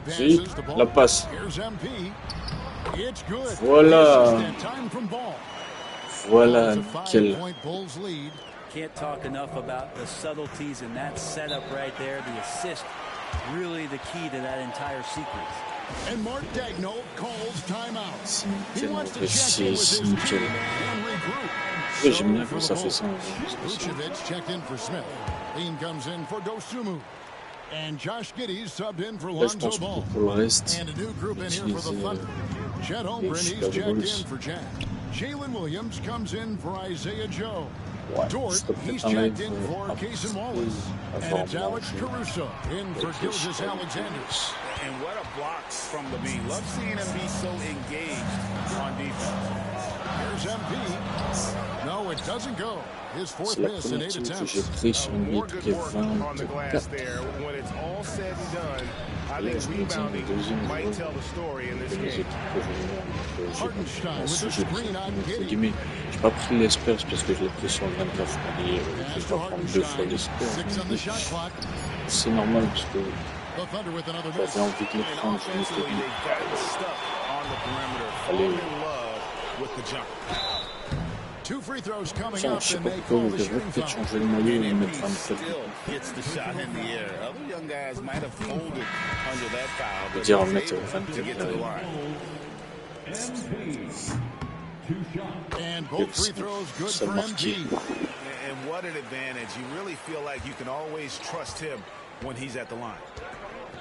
Si, la passe. Voilà. Voilà, nickel. Can't talk enough about the subtleties in that setup right there. The assist, really the key to that entire sequence. And Mark Daigneault calls timeout. He Nickel, wants to c'est check in with his nickel. team and regroup. Ouais, j'aime bien quand ça fait ça. Vucevic checked in for Smith. Lean comes in for Dosunmu. And Josh Giddey subbed in for Là, je Lonzo pense que Ball. pour le reste, And a new group in here for the utiliser Thunder. Chet Holmgren, les he's Chicago checked Bulls. in for Jack. Jalen Williams comes in for Isaiah Joe. Ouais, Dort, c'est he's peut-être un live checked in for Cason Wallace. And avant it's Alex manger Caruso in for avec les Gilgeous Chicago Alexander. Bulls. And what a blocks from Levine. Love seeing him be so engaged on defense. Here's MP. No, it doesn't go. His fourth C'est la miss in première 8 team que attempts. j'ai pris sur une More ligue good qui est work on the glass 24. there. When it's all said and done, I Là, think je me dis, le rebounding deuxième might joueur tell the story in de this mes game. équipes que je mets, j'ai Hartenstein with si the j'ai pris, screen on entre Giddey. guillemets, j'ai pas pris les Spurs parce que je l'ai pris sur le 29 mais je vais pas prendre deux fois les Spurs. Six on the shot clock. C'est normal parce que The Thunder with another miss. j'avais envie de les prendre, je m'étais Offensively, dit, they've gotten stuck on the perimeter, allez, falling in love with the jump. Two free throws coming tiens, up je sais and pas they pourquoi, call je the devrais shooting peut-être foul. changer le maillot et And mettre un still peu hits the shot in the air. Other young guys might have folded under that foul, de but dire en he's mettre able to get to the 21. line. And both free throws good Ça for marqué. MP. And what an advantage. You really feel like you can always trust him when he's at the line.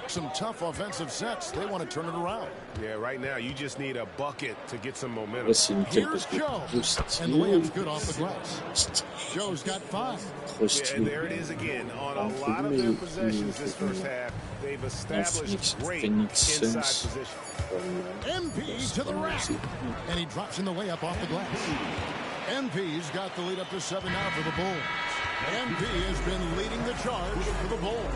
Some tough offensive sets. They want to turn it around. Yeah, right now you just need a bucket to get some momentum. Là, c'est nickel Here's parce que Joe. trop And the layup's stylé. good off the glass. Joe's got 5. Trop Yeah, and there it stylé. is again. On a Entre lot of their guillemets, possessions this first half, they've established great inside Phoenix position. MP to the rack. And he drops in the layup off the glass. MP's got the lead up to 7 now for the Bulls. MP has been leading the charge for the Bulls.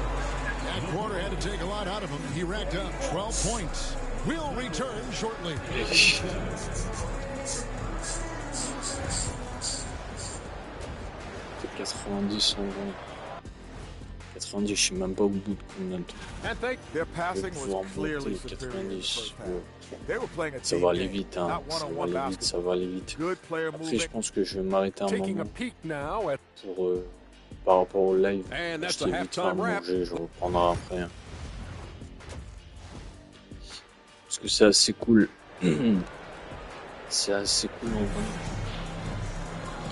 That quarter had to take a lot out of him. He racked up 12 points. We'll return shortly. C'est 90 en vrai. 90, je sais même pas au bout de combien de temps. Their Je vais passing pouvoir was clearly monter superior in the 90. first half. They were playing a Ça team va aller game, vite, hein. not Ça va one-on-one aller vite, ça basketball. va aller vite. Good player Après, je movement. pense que je vais m'arrêter un Taking a moment peek now at pour, par rapport au live. And that's Acheter the vite fait à halftime wrap. manger, je reprendrai après. Hein. Parce que c'est assez cool. C'est assez cool en vrai.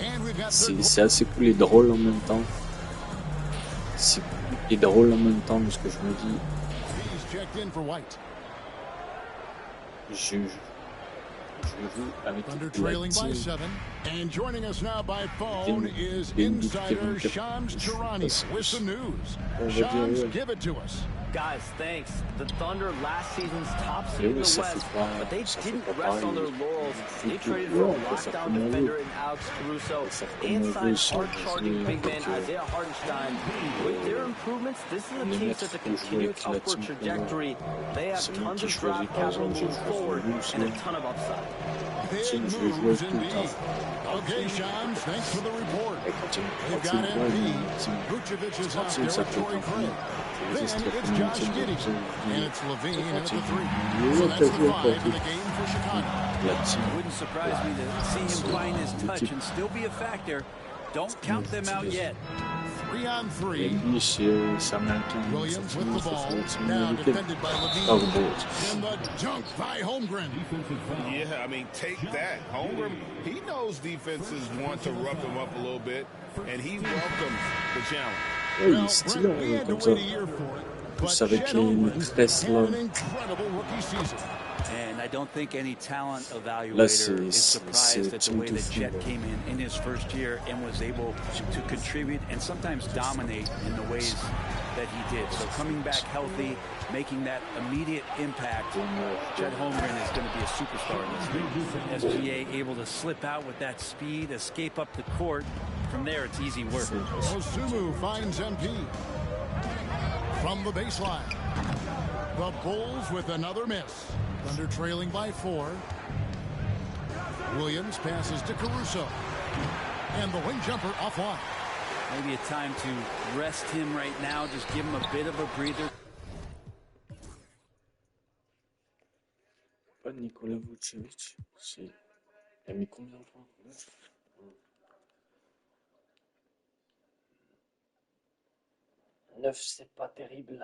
And we've got C'est assez cool et drôle en même temps. C'est cool et drôle en même temps parce que je me dis, He's checked in for White. je joue avec Thunder la trailing by team. 7. And joining us now by phone is insider Shams Charania with the news. Shams, give it to us. Guys, thanks. The Thunder last season's top Et seed in oui, the ça West, fait pas, but they ça fait didn't pas rest on pareil. their laurels. They traded Ouais, for a on peut faire lockdown comme on defender veut. in Alex Caruso faire comme and on veut signed sans hard-charging jouer big man n'importe où. Isaiah Hartenstein. With their improvements, this is a Les team mecs set to qui ont joué continue avec its la upward team trajectory. They have c'est moi tons qui of choisis draft par capital exemple, j'ai moving joué forward avec and a Bruce, ton of upside. Team, je vais jouer moves tout le temps. indeed. Okay, Shams, thanks for the report. Et quand il They've got voit MP. une team, Vucevic is quand out il there with s'appelle Torrey Craig. c'est Then très it's bien, Josh c'est Giddey. bien. And it's Levine in at the 3. Ouais, So t'as that's the vu, 5 in the game for Chicago. La team, Wouldn't surprise me to see him find his touch and still be a factor. Don't count them out yet. 3 on 3. et lui c'est américain. Williams with the ball. C'est Now américain. defended by Ah, Levine. bon. And the dunk by Holmgren. Yeah, I mean, take that. Holmgren, he knows defenses want to rough him up a little bit, and he welcomes the challenge. Ouais, il est stylé en vrai comme ça. Plus avec les tresses là. An incredible rookie season. And I don't think any talent Là, evaluator c'est is surprised at the team way de that fou, Chet là. came in his first year and was able to contribute and sometimes dominate in the ways that he did. So coming back healthy, making that immediate impact, Chet Holmgren is going to be a superstar in this league. SGA able to slip out with that speed, escape up the court. From there, it's easy work. Osumu finds MP from the baseline. The Bulls with another miss. Thunder trailing by 4. Williams passes to Caruso. And the wing jumper offline. Maybe a time to rest him right now. Just give him a bit of a breather. Pas Nikola Vucevic. Il a mis combien de points? 9, c'est pas terrible.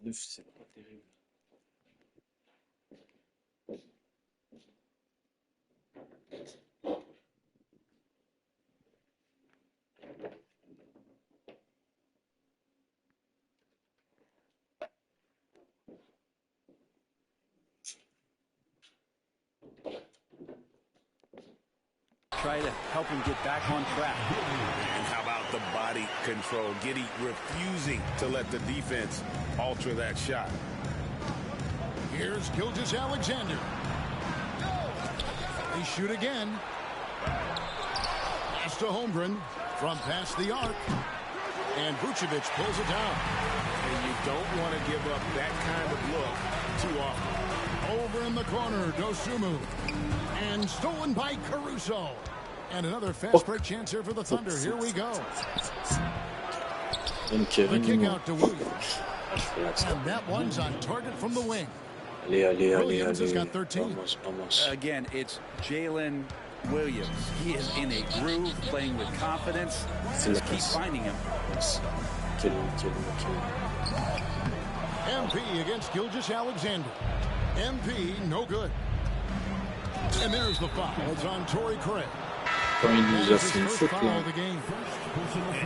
9, c'est pas terrible. Try to help him get back on track. And how about the body control? Giddey refusing to let the defense alter that shot. Here's Gilgeous-Alexander. They shoot again. Pass to Holmgren from past the arc. And Vucevic pulls it down. And you don't want to give up that kind of look too often. Over in the corner, Dosunmu. And stolen by Caruso. And another fast break chance here for the Thunder. Here we go. The kick out to Williams. And that one's on target from the wing. Williams has got 13. Again, it's Jalen Williams. He is in a groove, playing with confidence. Just keep finding him. Kill him. MP against Gilgeous-Alexander. MP, no good. And there's the foul. It's on Torrey Craig. That's his first foul of the game.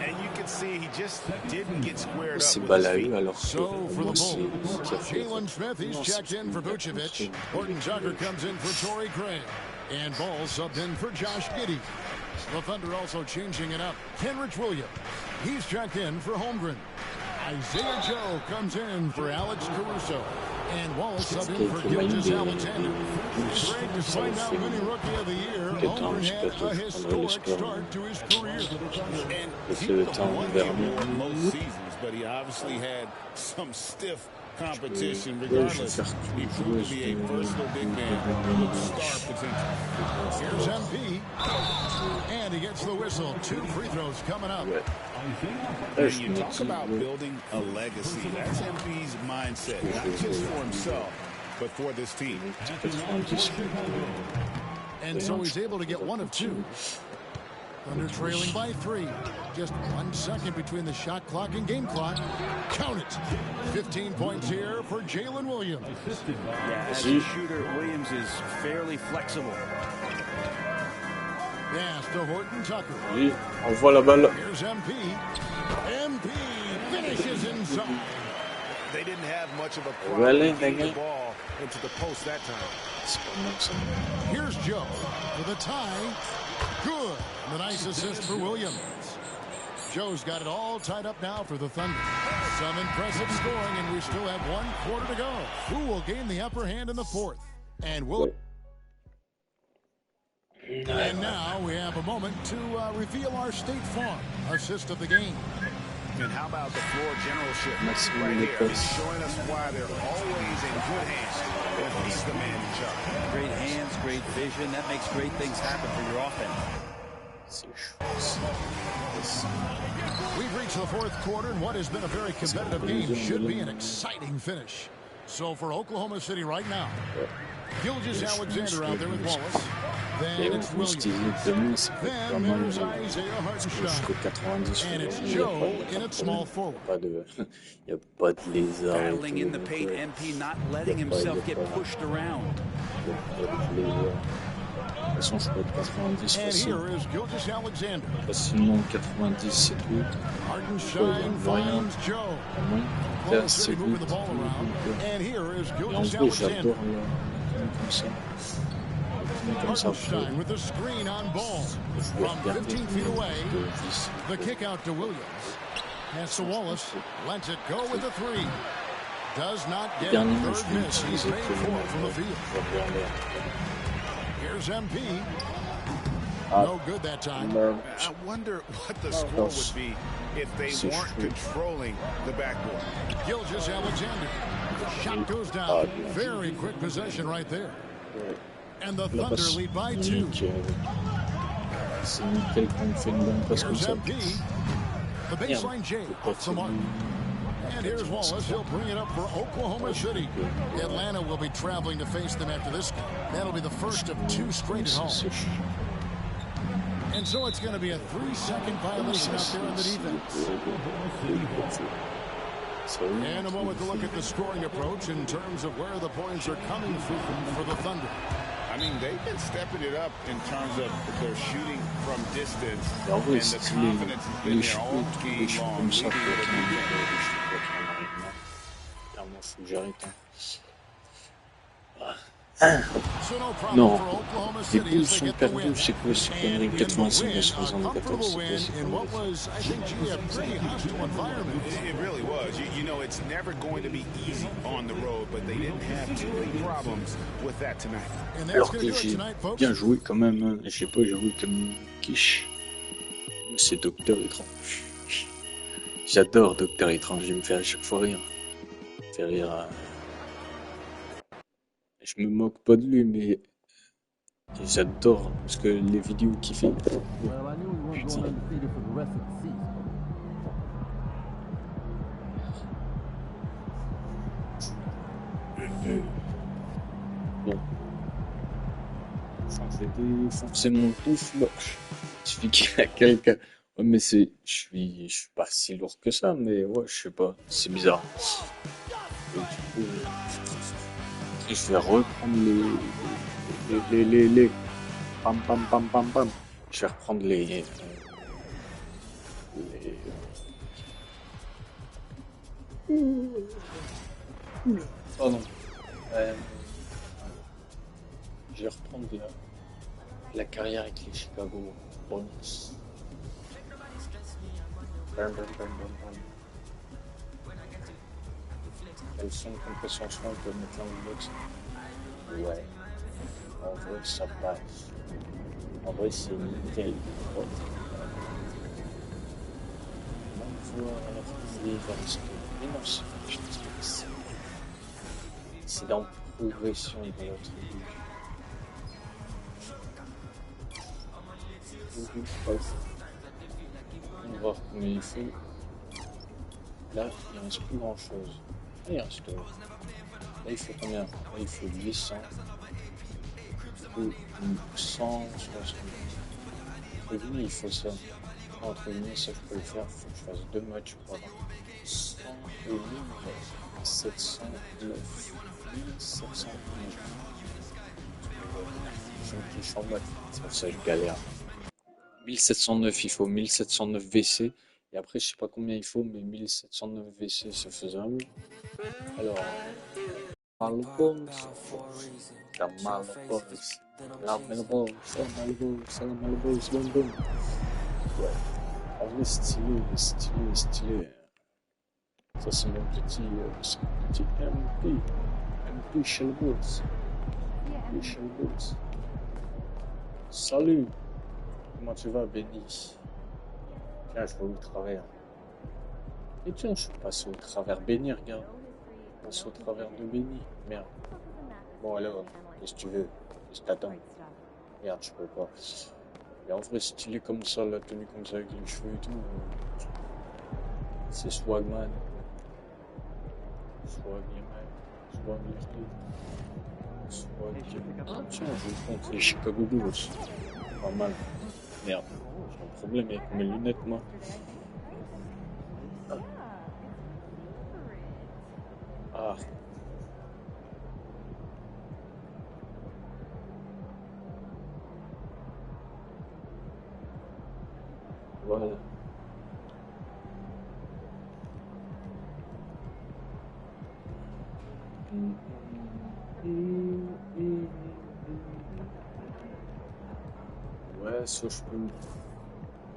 And you can see he just didn't get squared up C'est with Balaï, alors So for the Bulls, qui a fait Jalen Smith, he's checked in for Vucevic. Horton Tucker comes in for Torrey Craig. And Ball subbed in for Josh Giddey. The Thunder also changing it up. Kenrich Williams, he's checked in for Holmgren. Isaiah Joe comes in for Alex Caruso. And Wallace subbed in for Gilgeous-Alexander. Craig, despite now winning Rookie of the Year, Holmgren had a historic start to his career. And he would have won the award most seasons, but he obviously had some stiff competition. Regardless, he proved to be a versatile big man with star potential. Here's MP. And he gets the whistle. 2 free throws coming up. When you talk about building a legacy, that's MP's mindset, not just for himself, but for this team. And so he's able to get 1 of 2. Thunder trailing by 3. Just 1 second between the shot clock and game clock. Count it. 15 points here for Jalen Williams. Yeah, as a shooter, Williams is fairly flexible. Pass to Horton Tucker. Oui, envoie la balle. Here's MP. MP finishes inside. They didn't have much of a problem getting the ball into the post that time. Here's Joe for the tie. Good. The nice assist for Williams. Joe's got it all tied up now for the Thunder. Some impressive scoring, and we still have 1 quarter to go. Who will gain the upper hand in the 4th? And will... And now we have a moment to reveal our State Farm assist of the game. And how about the floor generalship right here? He's showing us why they're always in good hands when he's the man in charge. Great hands, great vision. That makes great things happen for your offense. We've reached the 4th quarter, and what has been a very competitive game should be an exciting finish. So for Oklahoma City right now, Gilgeous-Alexander out there with Wallace. Then it's Williams. Then there's Isaiah Hartenstein. And it's Joe in at small forward. Battling in the paint, MP not letting himself get pushed around. And here is Gilgeous-Alexander. Facilement 90, c'est tout. Hartenstein finds Joe. Ball City moving the ball around. And here is Gilgeous-Alexander. Hartenstein with the screen on Ball. From 15 feet away, the kick out to Williams. And so Wallace lets it go with the three. Does not get a Dernier match, third je miss. He's made 4 from the field. Here's MP. No good that time. I wonder what the score would be if they weren't controlling the backboard. Gilgeous-Alexander. Shot goes down. Very quick possession right there. And the Thunder lead by 2. C'est nickel quand on fait une bonne passe comme Here's ça. MP. The baseline J off the mark. And here's Wallace. He'll bring it up for Oklahoma City. Atlanta will be traveling to face them after this game. That'll be the first of 2 straight at home. And so it's going to be a 3-second violation out there on the defense. And a moment to look at the scoring approach in terms of where the points are coming from for the Thunder. I mean, they've been stepping it up in terms of their shooting from distance, and the confidence has been there all game long. Non, les Bulls sont perdus, c'est quoi cette connerie? 85 à 74, It really was. You know, it's never going to be easy on the road, but they didn't have too many problems with that tonight. Alors que j'ai bien joué quand même, hein. J'ai pas joué comme quiche. C'est Docteur Étrange. J'adore Docteur Étrange, il me fait à chaque fois rire. Il me fait rire. Je me moque pas de lui, mais j'adore parce que les vidéos qu'il fait. Putain. Bon. Enfin, j'ai défoncé mon touffe. Il suffit qu'il y a quelqu'un. Ouais, mais je suis pas si lourd que ça, mais ouais, je sais pas, c'est bizarre. Et du coup, je vais reprendre les pam pam pam pam pam. Je vais reprendre les oh non. Je vais reprendre la carrière avec les Chicago Bulls. Bam, bam, bam, bam, bam. Le son de compression son, on peut mettre là en box. Ouais. En vrai, ça passe. En vrai, c'est nickel. Ouais. Même voir la fusée vers le score. Mais non, c'est dans progression de notre but. On va voir combien il faut. Là, il ne reste plus grand chose. Là, il reste. Là, il faut combien? Là, il faut 800. Il faut 160. Entre guillemets, il faut ça. Entre guillemets, ça, je peux le faire. Il faut que je fasse 2 matchs pour avoir 100 et 709. 1709. Je me touche en bas. C'est pour ça que je galère. 1709, il faut 1709 WC. Et après, je sais pas combien il faut, mais 1709 WC, c'est faisable. Alors, Malbon, la Malbon, la Malbon, la Malbon, ouais. En vrai, stylé. Ça, c'est mon petit MP Shellboots. Salut! Comment tu vas, Benny? Tiens, je vais au travers. Et tiens, je suis passé au travers Benny, regarde. Je passe au travers de Benny. Merde. Bon, alors, qu'est-ce que tu veux? Qu'est-ce que t'attends? Merde, je peux pas. Et en vrai, stylé comme ça, la tenue comme ça, avec les cheveux et tout. C'est Swagman. Tiens, je vais contre les Chicago Bulls. Pas mal. Merde, j'ai un problème avec mes lunettes, moi. Ah. Voilà. Ouais, ça je peux.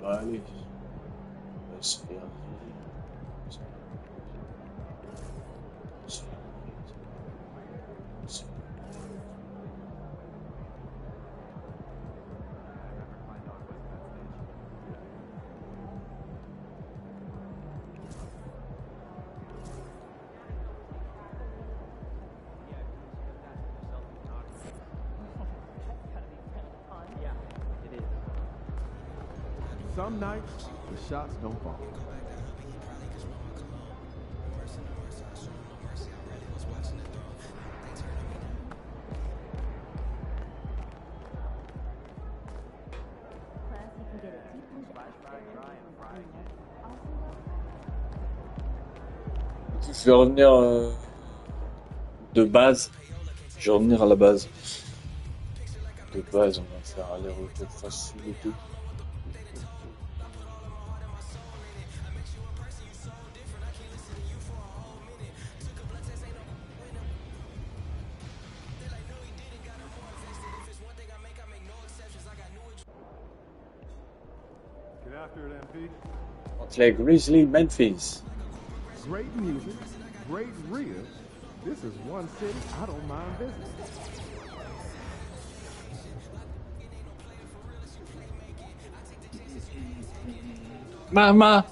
Allez, on va se faire. some nights, the shots don't fall. Je vais revenir de base. Je vais revenir à la base. De base, on va faire aller-retour facile et tout. Get after it, MP. Entre les Grizzlies Memphis. Great music, great ribs. This is one city I don't mind visiting. Mama.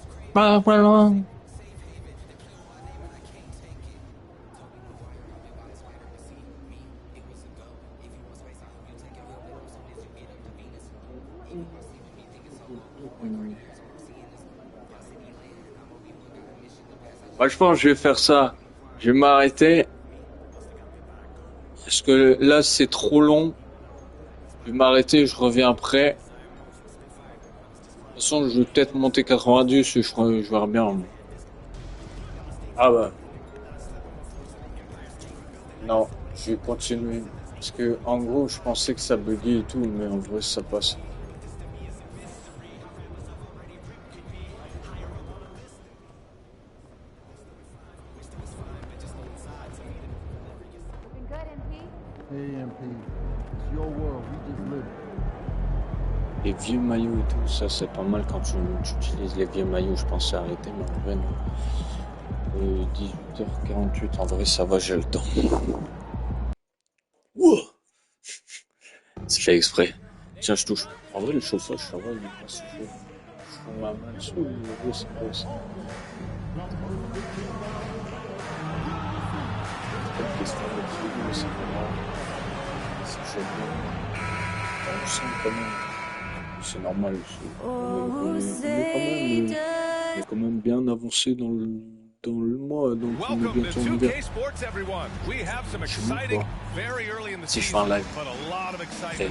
Moi, je pense que je vais faire ça. Je vais m'arrêter. Parce que là, c'est trop long. Je vais m'arrêter, je reviens après. De toute façon, je vais peut-être monter 90, je verrai bien. Ah bah. Non, je vais continuer. Parce que, en gros, je pensais que ça buguait et tout, mais en vrai, ça passe. Hey MP, it's your world, we just live it. Les vieux maillots et tout, ça c'est pas mal quand tu utilises les vieux maillots, je pensais arrêter, mais en vrai non. 18h48, en vrai ça va, j'ai le temps. Wow. C'est fait exprès. Tiens, je touche. En vrai le chauffage, ça va, il est pas si chaud. Je fous ma main dessus, il est c'est pas ça. C'est chaud. C'est normal. On est quand même bien avancé dans le mois, donc on est bientôt en hiver. Si je fais un live. Okay.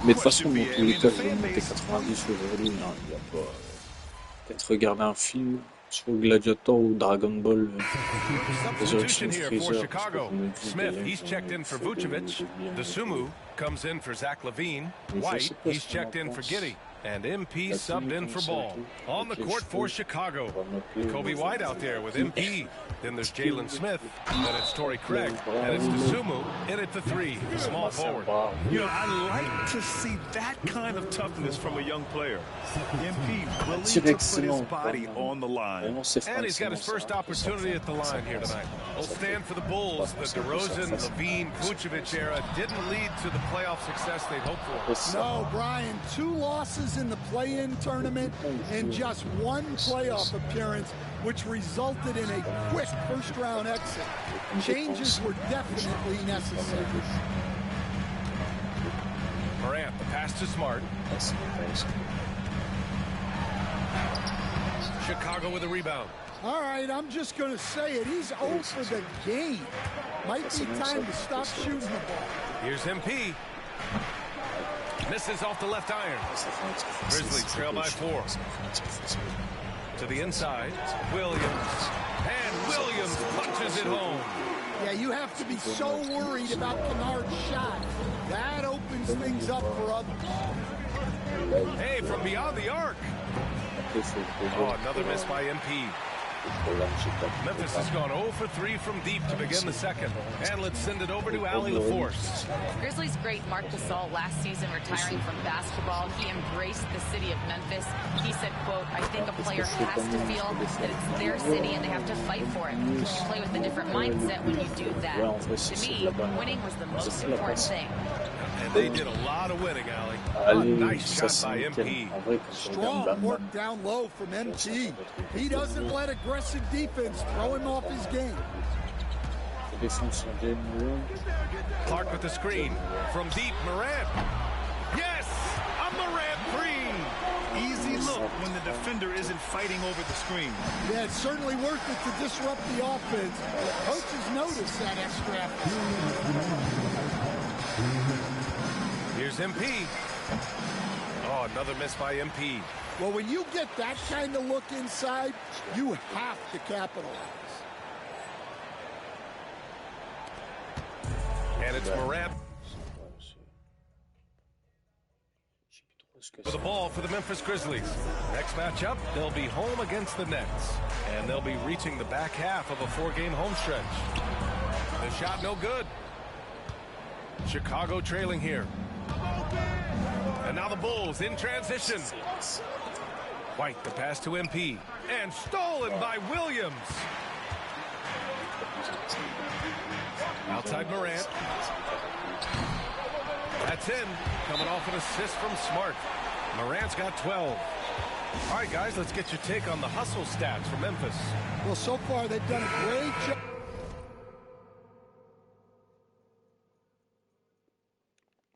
Mais de toute façon, dans tous les cas, je vais monter 90 aujourd'hui. Non, il n'y a pas. Peut-être regarder un film sur Gladiator ou Dragon Ball. Substitution here for Chicago. Smith, he's checked in for Vucevic. Dosunmu comes in for Zach LaVine. White, he's checked in for Giddey. And MP subbed in for Ball. On the court for Chicago. Kobe White out there with MP. Then there's Jalen Smith. Then it's Torrey Craig. And it's Dosunmu in at the three. Small forward. You know, I like to see that kind of toughness from a young player. MP willing to put his body on the line. And he's got his first opportunity at the line here tonight. He'll stand for the Bulls. The DeRozan, LaVine, Vucevic era didn't lead to the playoff success they'd hoped for. No, Brian, 2 losses in the play-in tournament and just 1 playoff appearance, which resulted in a quick first-round exit. Changes were definitely necessary. Morant, the pass to Smart. Chicago with a rebound. All right, I'm just going to say it. He's 0 for the game. Might be time to stop shooting the ball. Here's MP. Misses off the left iron. Grizzlies trail by 4. To the inside, Williams. And Williams punches it home. Yeah, you have to be so worried about Kennard's shot. That opens things up for others. Hey, from beyond the arc. Oh, another miss by MP. Memphis has gone 0 for 3 from deep to begin the second. And let's send it over to Allie LaForce. Grizzlies great Marc Gasol last season retiring from basketball. He embraced the city of Memphis. He said, quote, I think a player has to feel that it's their city and they have to fight for it. You play with a different mindset when you do that. To me, winning was the most important thing. And they did a lot of winning, Allie. Nice shot by MP. Strong work down low from MP. He doesn't let aggressive defense throw him off his game. Clark with the screen. From deep, Morant. Yes! A Morant 3! look when the defender isn't fighting over the screen. Yeah, it's certainly worth it to disrupt the offense. Coaches notice that extra effort. Here's MP. Oh, another miss by MP. Well, when you get that kind of look inside, you have to capitalize. And it's Morant with the ball for the Memphis Grizzlies. Next matchup, they'll be home against the Nets. And they'll be reaching the back half of a 4-game home stretch. The shot no good. Chicago trailing here. And now the Bulls in transition. White, the pass to MP. And stolen by Williams. Outside Morant. That's in. Coming off an assist from Smart. Morant's got 12. All right, guys, let's get your take on the hustle stats for Memphis. Well, so far they've done a great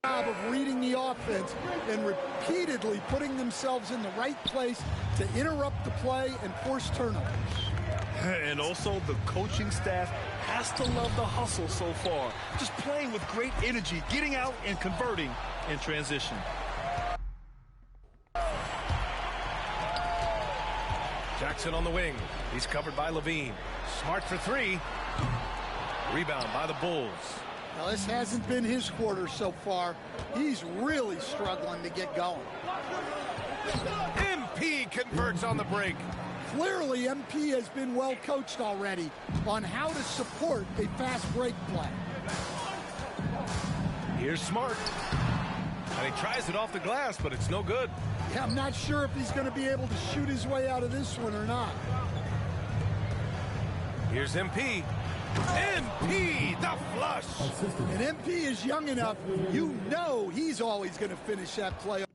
job of reading the offense and repeatedly putting themselves in the right place to interrupt the play and force turnovers. And also the coaching staff has to love the hustle so far. Just playing with great energy, getting out and converting in transition. Jackson on the wing. He's covered by Levine. Smart for three. Rebound by the Bulls. Now, this hasn't been his quarter so far. He's really struggling to get going. MP converts on the break. Clearly, MP has been well coached already on how to support a fast break play. Here's Smart. And he tries it off the glass, but it's no good. Yeah, I'm not sure if he's going to be able to shoot his way out of this one or not. Here's MP. MP, the flush. And MP is young enough, you know he's always going to finish that play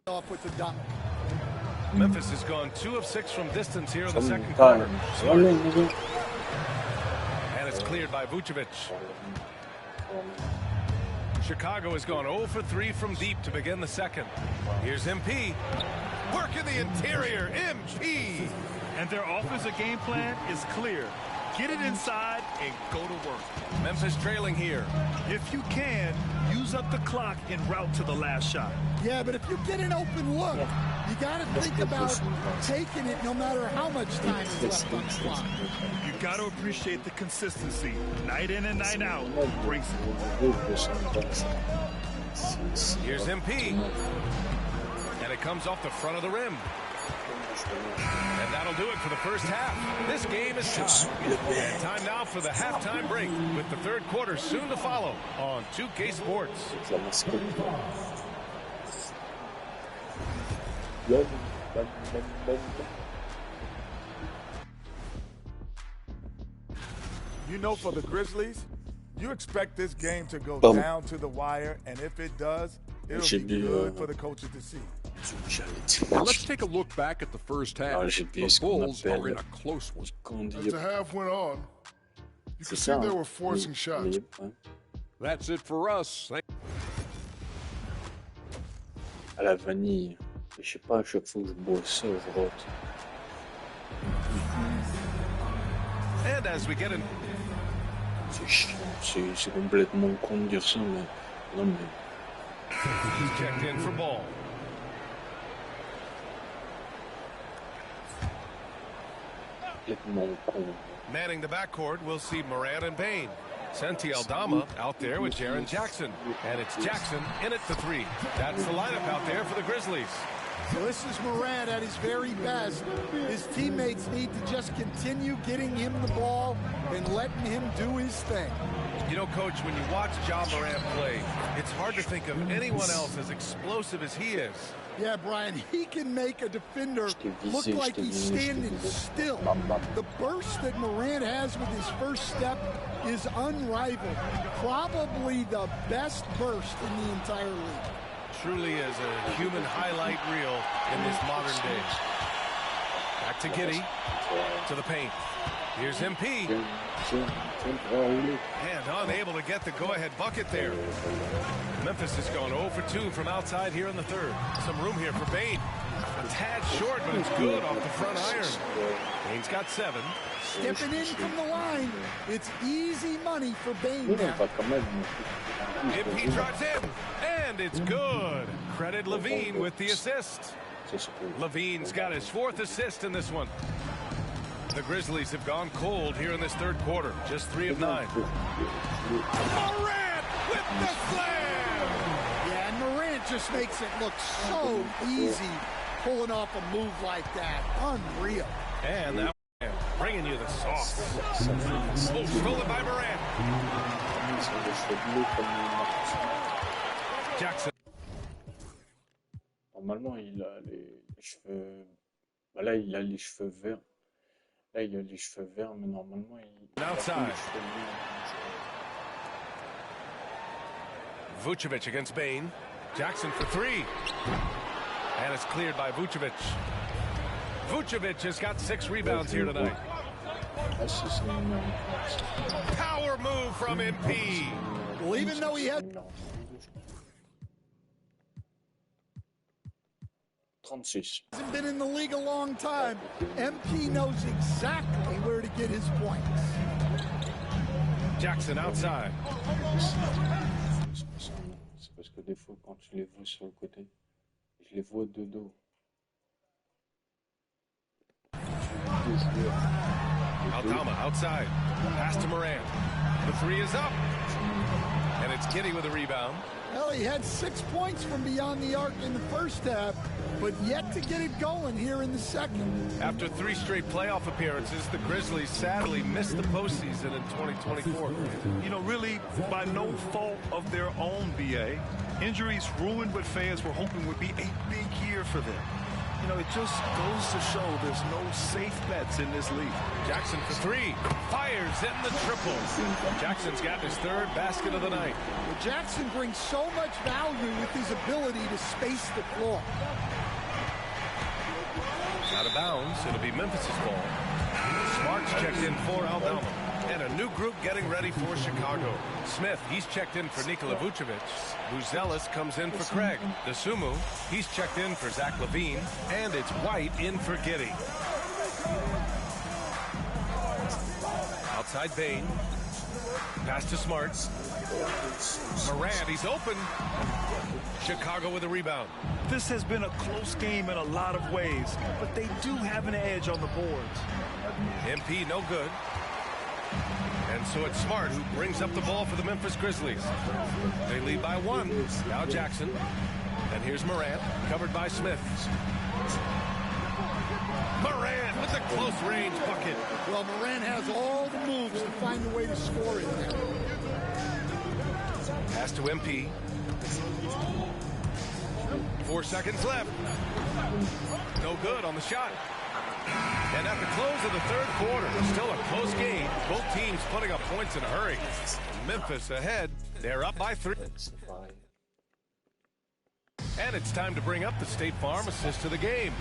off with the dunk. Memphis has gone 2 of 6 from distance here in the second quarter. And it's cleared by Vucevic. Chicago has gone 0 for 3 from deep to begin the second. Here's MP. Work in the interior, MP. And their offensive game plan is clear. Get it inside and go to work. Memphis trailing here. If you can, use up the clock en route to the last shot. Yeah, but if you get an open look, you got to think about taking it no matter how much time is left on the clock. You got to appreciate the consistency. Night in and night out brings it. Here's MP. And it comes off the front of the rim. And that'll do it for the first half. This game is tied. And time now for the halftime break with the third quarter soon to follow on 2K Sports. You know, for the Grizzlies, you expect this game to go down to the wire, and if it does, it'll be good for the coaches to see. Now let's take a look back at the first half. The Bulls are in a close one. As the half went on, you could see they were forcing shots. That's it for us. À la vanille. Je sais pas, à chaque fois que je bois ça, je rote. And as we get in... C'est chiant, c'est complètement con de dire ça, mais non mais... He's checked in for ball. Complètement con. Manning the backcourt, we'll see Morant and Bane. Senti Aldama out there with Jaren Jackson. And it's Jackson in at the 3. That's the lineup out there for the Grizzlies. So this is Morant at his very best. His teammates need to just continue getting him the ball and letting him do his thing. You know, Coach, when you watch Ja Morant play, it's hard to think of anyone else as explosive as he is. Yeah, Brian, he can make a defender look like he's standing still. The burst that Morant has with his first step is unrivaled. Probably the best burst in the entire league. Truly is a human highlight reel in this modern day. Back to Giddey, to the paint. Here's MP. And unable to get the go-ahead bucket there. Memphis has gone 0 for 2 from outside here in the third. Some room here for Bane. A tad short, but it's good off the front iron. Bane's got 7. Stepping in from the line. It's easy money for Bane now. MP drives in, and it's good. Credit Levine with the assist. Levine's got his 4th assist in this one. The Grizzlies have gone cold here in this third quarter. Just 3 of 9. Morant with the slam! Yeah, and Morant just makes it look so easy pulling off a move like that. Unreal. And that bringing you the sauce. Oh, stolen by Morant. Jackson. Normalement, il a les cheveux... Bah là, il a les cheveux verts. Là, il a les cheveux verts, mais normalement, il a les cheveux Vucevic against Bane. Jackson for 3. And it's cleared by Vucevic. Vucevic has got 6 rebounds here tonight. Power move from MP. Well, even though he had... 36. Hasn't been in the league a long time. MP knows exactly where to get his points. Jackson outside. C'est parce que des fois, quand tu les vois sur le côté, je les vois de dos. Aldama outside. Pass to Morant. The 3 is up. And it's Giddey with a rebound. Well, he had 6 points from beyond the arc in the first half, but yet to get it going here in the second. After 3 straight playoff appearances, the Grizzlies sadly missed the postseason in 2024. You know, really, by no fault of their own, BA. Injuries ruined what fans were hoping would be a big year for them. You know, it just goes to show there's no safe bets in this league. Jackson for 3. Fires in the triple. Jackson's got his 3rd basket of the night. Well, Jackson brings so much value with his ability to space the floor. Out of bounds. It'll be Memphis' ball. Smart's checked in for Aldama. And a new group getting ready for Chicago. Smith, he's checked in for Nikola Vucevic. Buzelis comes in for Craig. Desumu, he's checked in for Zach LaVine. And it's White in for Giddey. Outside Bane. Pass to Smart. Morant, he's open. Chicago with a rebound. This has been a close game in a lot of ways, but they do have an edge on the boards. MP no good. And so it's Smart who brings up the ball for the Memphis Grizzlies. They lead by 1. Now Jackson. And here's Morant, covered by Smith. Morant with a close range bucket. Well, Morant has all the moves to find a way to score in there. Pass to MP. 4 seconds left. No good on the shot. And at the close of the third quarter, still a close game. Both teams putting up points in a hurry. Memphis ahead. They're up by 3. And it's time to bring up the State Farm assist to the game.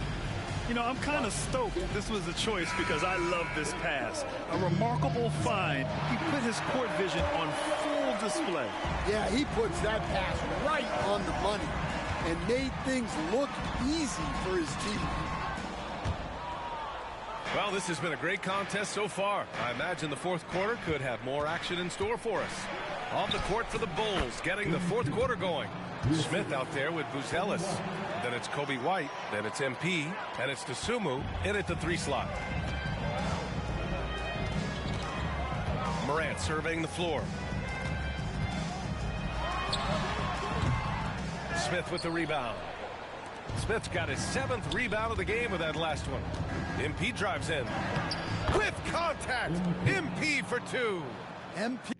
You know, I'm kind of stoked this was a choice because I love this pass. A remarkable find. He put his court vision on full display. Yeah, he puts that pass right on the money and made things look easy for his team. Well, this has been a great contest so far. I imagine the fourth quarter could have more action in store for us. On the court for the Bulls, getting the fourth quarter going. Smith out there with Buzelis. Then it's Kobe White. Then it's MP. And it's Desumu in at the 3 slot. Morant surveying the floor. Smith with the rebound. Smith's got his 7th rebound of the game with that last one. MP drives in. With contact. MP for 2. MP.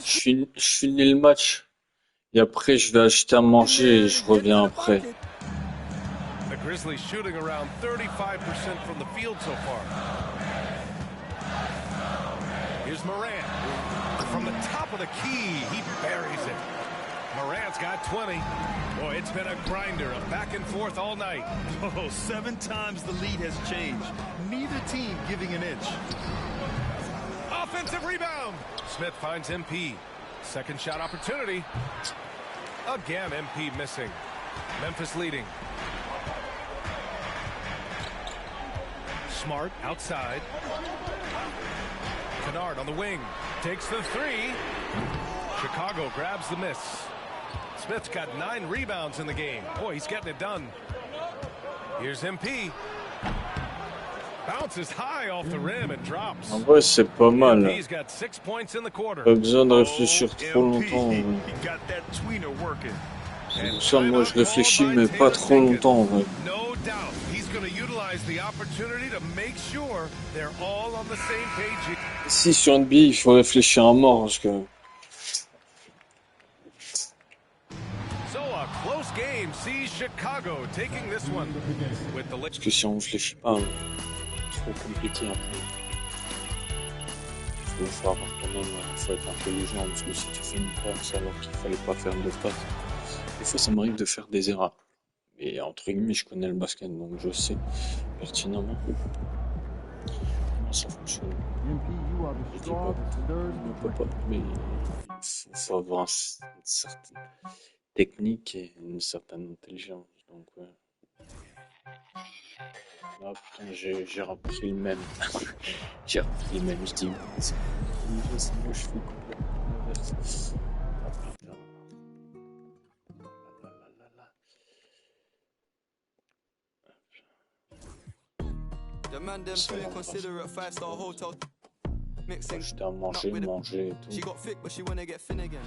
Je finis le match et après je vais acheter à manger et je reviens après. The Grizzlies shooting around 35% from the field so far. Here's Morant. From the top of the key, he buries it. Morant's got 20. Boy, it's been a grinder, a back and forth all night. Oh, 7 times the lead has changed. Neither team giving an inch. Offensive rebound. Smith finds MP. Second shot opportunity. Again, MP missing. Memphis leading. Smart outside. Kennard on the wing. Takes the three. Chicago grabs the miss. Smith's got 9 rebounds in the game. Boy, he's getting it done. Here's MP. Bounces high off the rim and drops. En vrai, c'est pas mal. MP's got 6 points in the quarter. Pas besoin de réfléchir trop longtemps. C'est pour ça, moi, je réfléchis, mais pas trop longtemps, en vrai. No doubt, he's going to utilize the opportunity to make sure they're all on the same page. Si sur NBA, il faut réfléchir à mort, parce que. So a close game sees Chicago taking this one with the. Parce que si on réfléchit pas, trop compliqué après. Il faut avoir quand même, faut être intelligent, parce que si tu fais une passe alors qu'il fallait pas faire de passe. Des fois, ça m'arrive de faire des erreurs. Et entre guillemets, je connais le basket, donc je sais pertinemment comment ça fonctionne. Je dis pas qu'on ne peut pas, mais il faut avoir une certaine technique et une certaine intelligence. Donc, ouais. Ah putain, j'ai repris le même. J'ai repris le même, je dis. Moi, je fais complètement l'inverse. The man them fully consider a 5-star hotel. Mixing. J'étais à manger et tout. She got thick, but she wanna get thin again.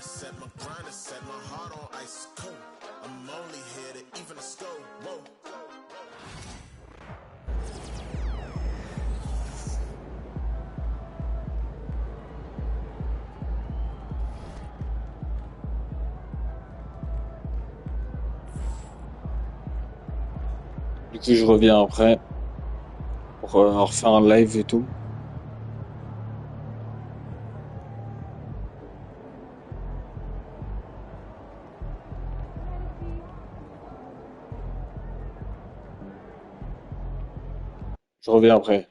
Set my grind is set, my heart on ice cold. I'm only here to even a score. Whoa. Du coup, je reviens après pour refaire un live et tout. Je reviens après.